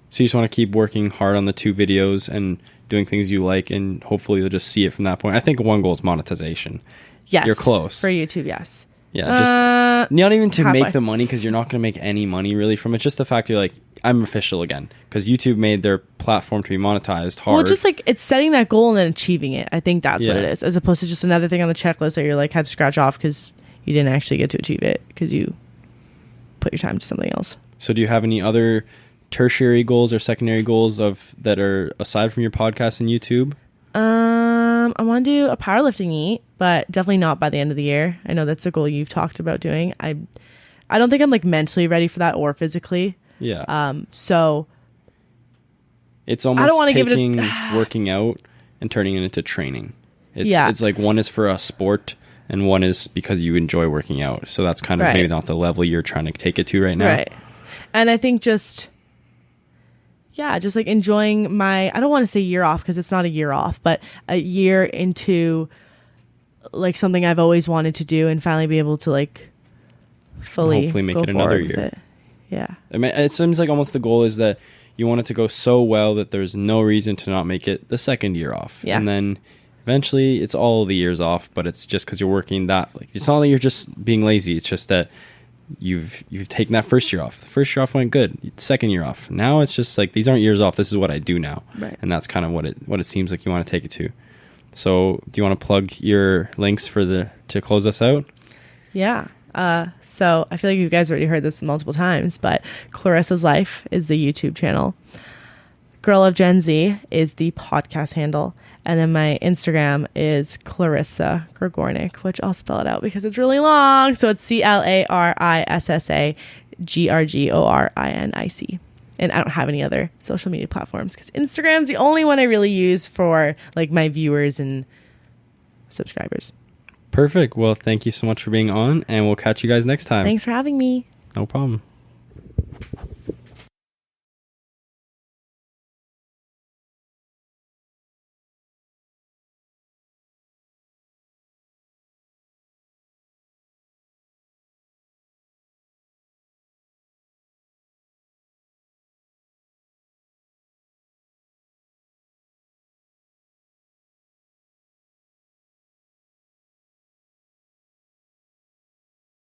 So you just want to keep working hard on the 2 videos and doing things you like, and hopefully you'll just see it from that point. I think one goal is monetization. Yes. You're close. For YouTube, yes. Yeah, just not even to halfway. make the money, because you're not going to make any money really from it. Just the fact you're like, I'm official again, because YouTube made their platform to be monetized hard. Well, just like it's setting that goal and then achieving it. I think that's what it is, as opposed to just another thing on the checklist that you're like had to scratch off because you didn't actually get to achieve it because you put your time to something else. So do you have any other tertiary goals or secondary goals that are aside from your podcast and YouTube? I want to do a powerlifting meet, but definitely not by the end of the year. I know that's a goal you've talked about doing. I don't think I'm like mentally ready for that or physically. Yeah. So it's almost I don't want to taking give it working out and turning it into training. It's like one is for a sport and one is because you enjoy working out. So that's kind of maybe not the level you're trying to take it to right now. Right. And I think just like enjoying I don't want to say year off because it's not a year off, but a year into like something I've always wanted to do and finally be able to like fully hopefully make it another year. Yeah. I mean, it seems like almost the goal is that you want it to go so well that there's no reason to not make it the second year off. Yeah. And then eventually it's all the years off, but it's just because you're working that, like, it's not that you're just being lazy. It's just that you've taken that first year off. The first year off went good. Second year off. Now it's just like, these aren't years off. This is what I do now. Right. And that's kind of what it seems like you want to take it to. So do you want to plug your links to close us out? Yeah. So I feel like you guys already heard this multiple times, but Clarissa's Life is the YouTube channel. Girl of Gen Z is the podcast handle. And then my Instagram is Clarissa Grgorinic, which I'll spell it out because it's really long. So it's CLARISSAGRGORINIC. And I don't have any other social media platforms because Instagram's the only one I really use for like my viewers and subscribers. Perfect. Well, thank you so much for being on, and we'll catch you guys next time. Thanks for having me. No problem.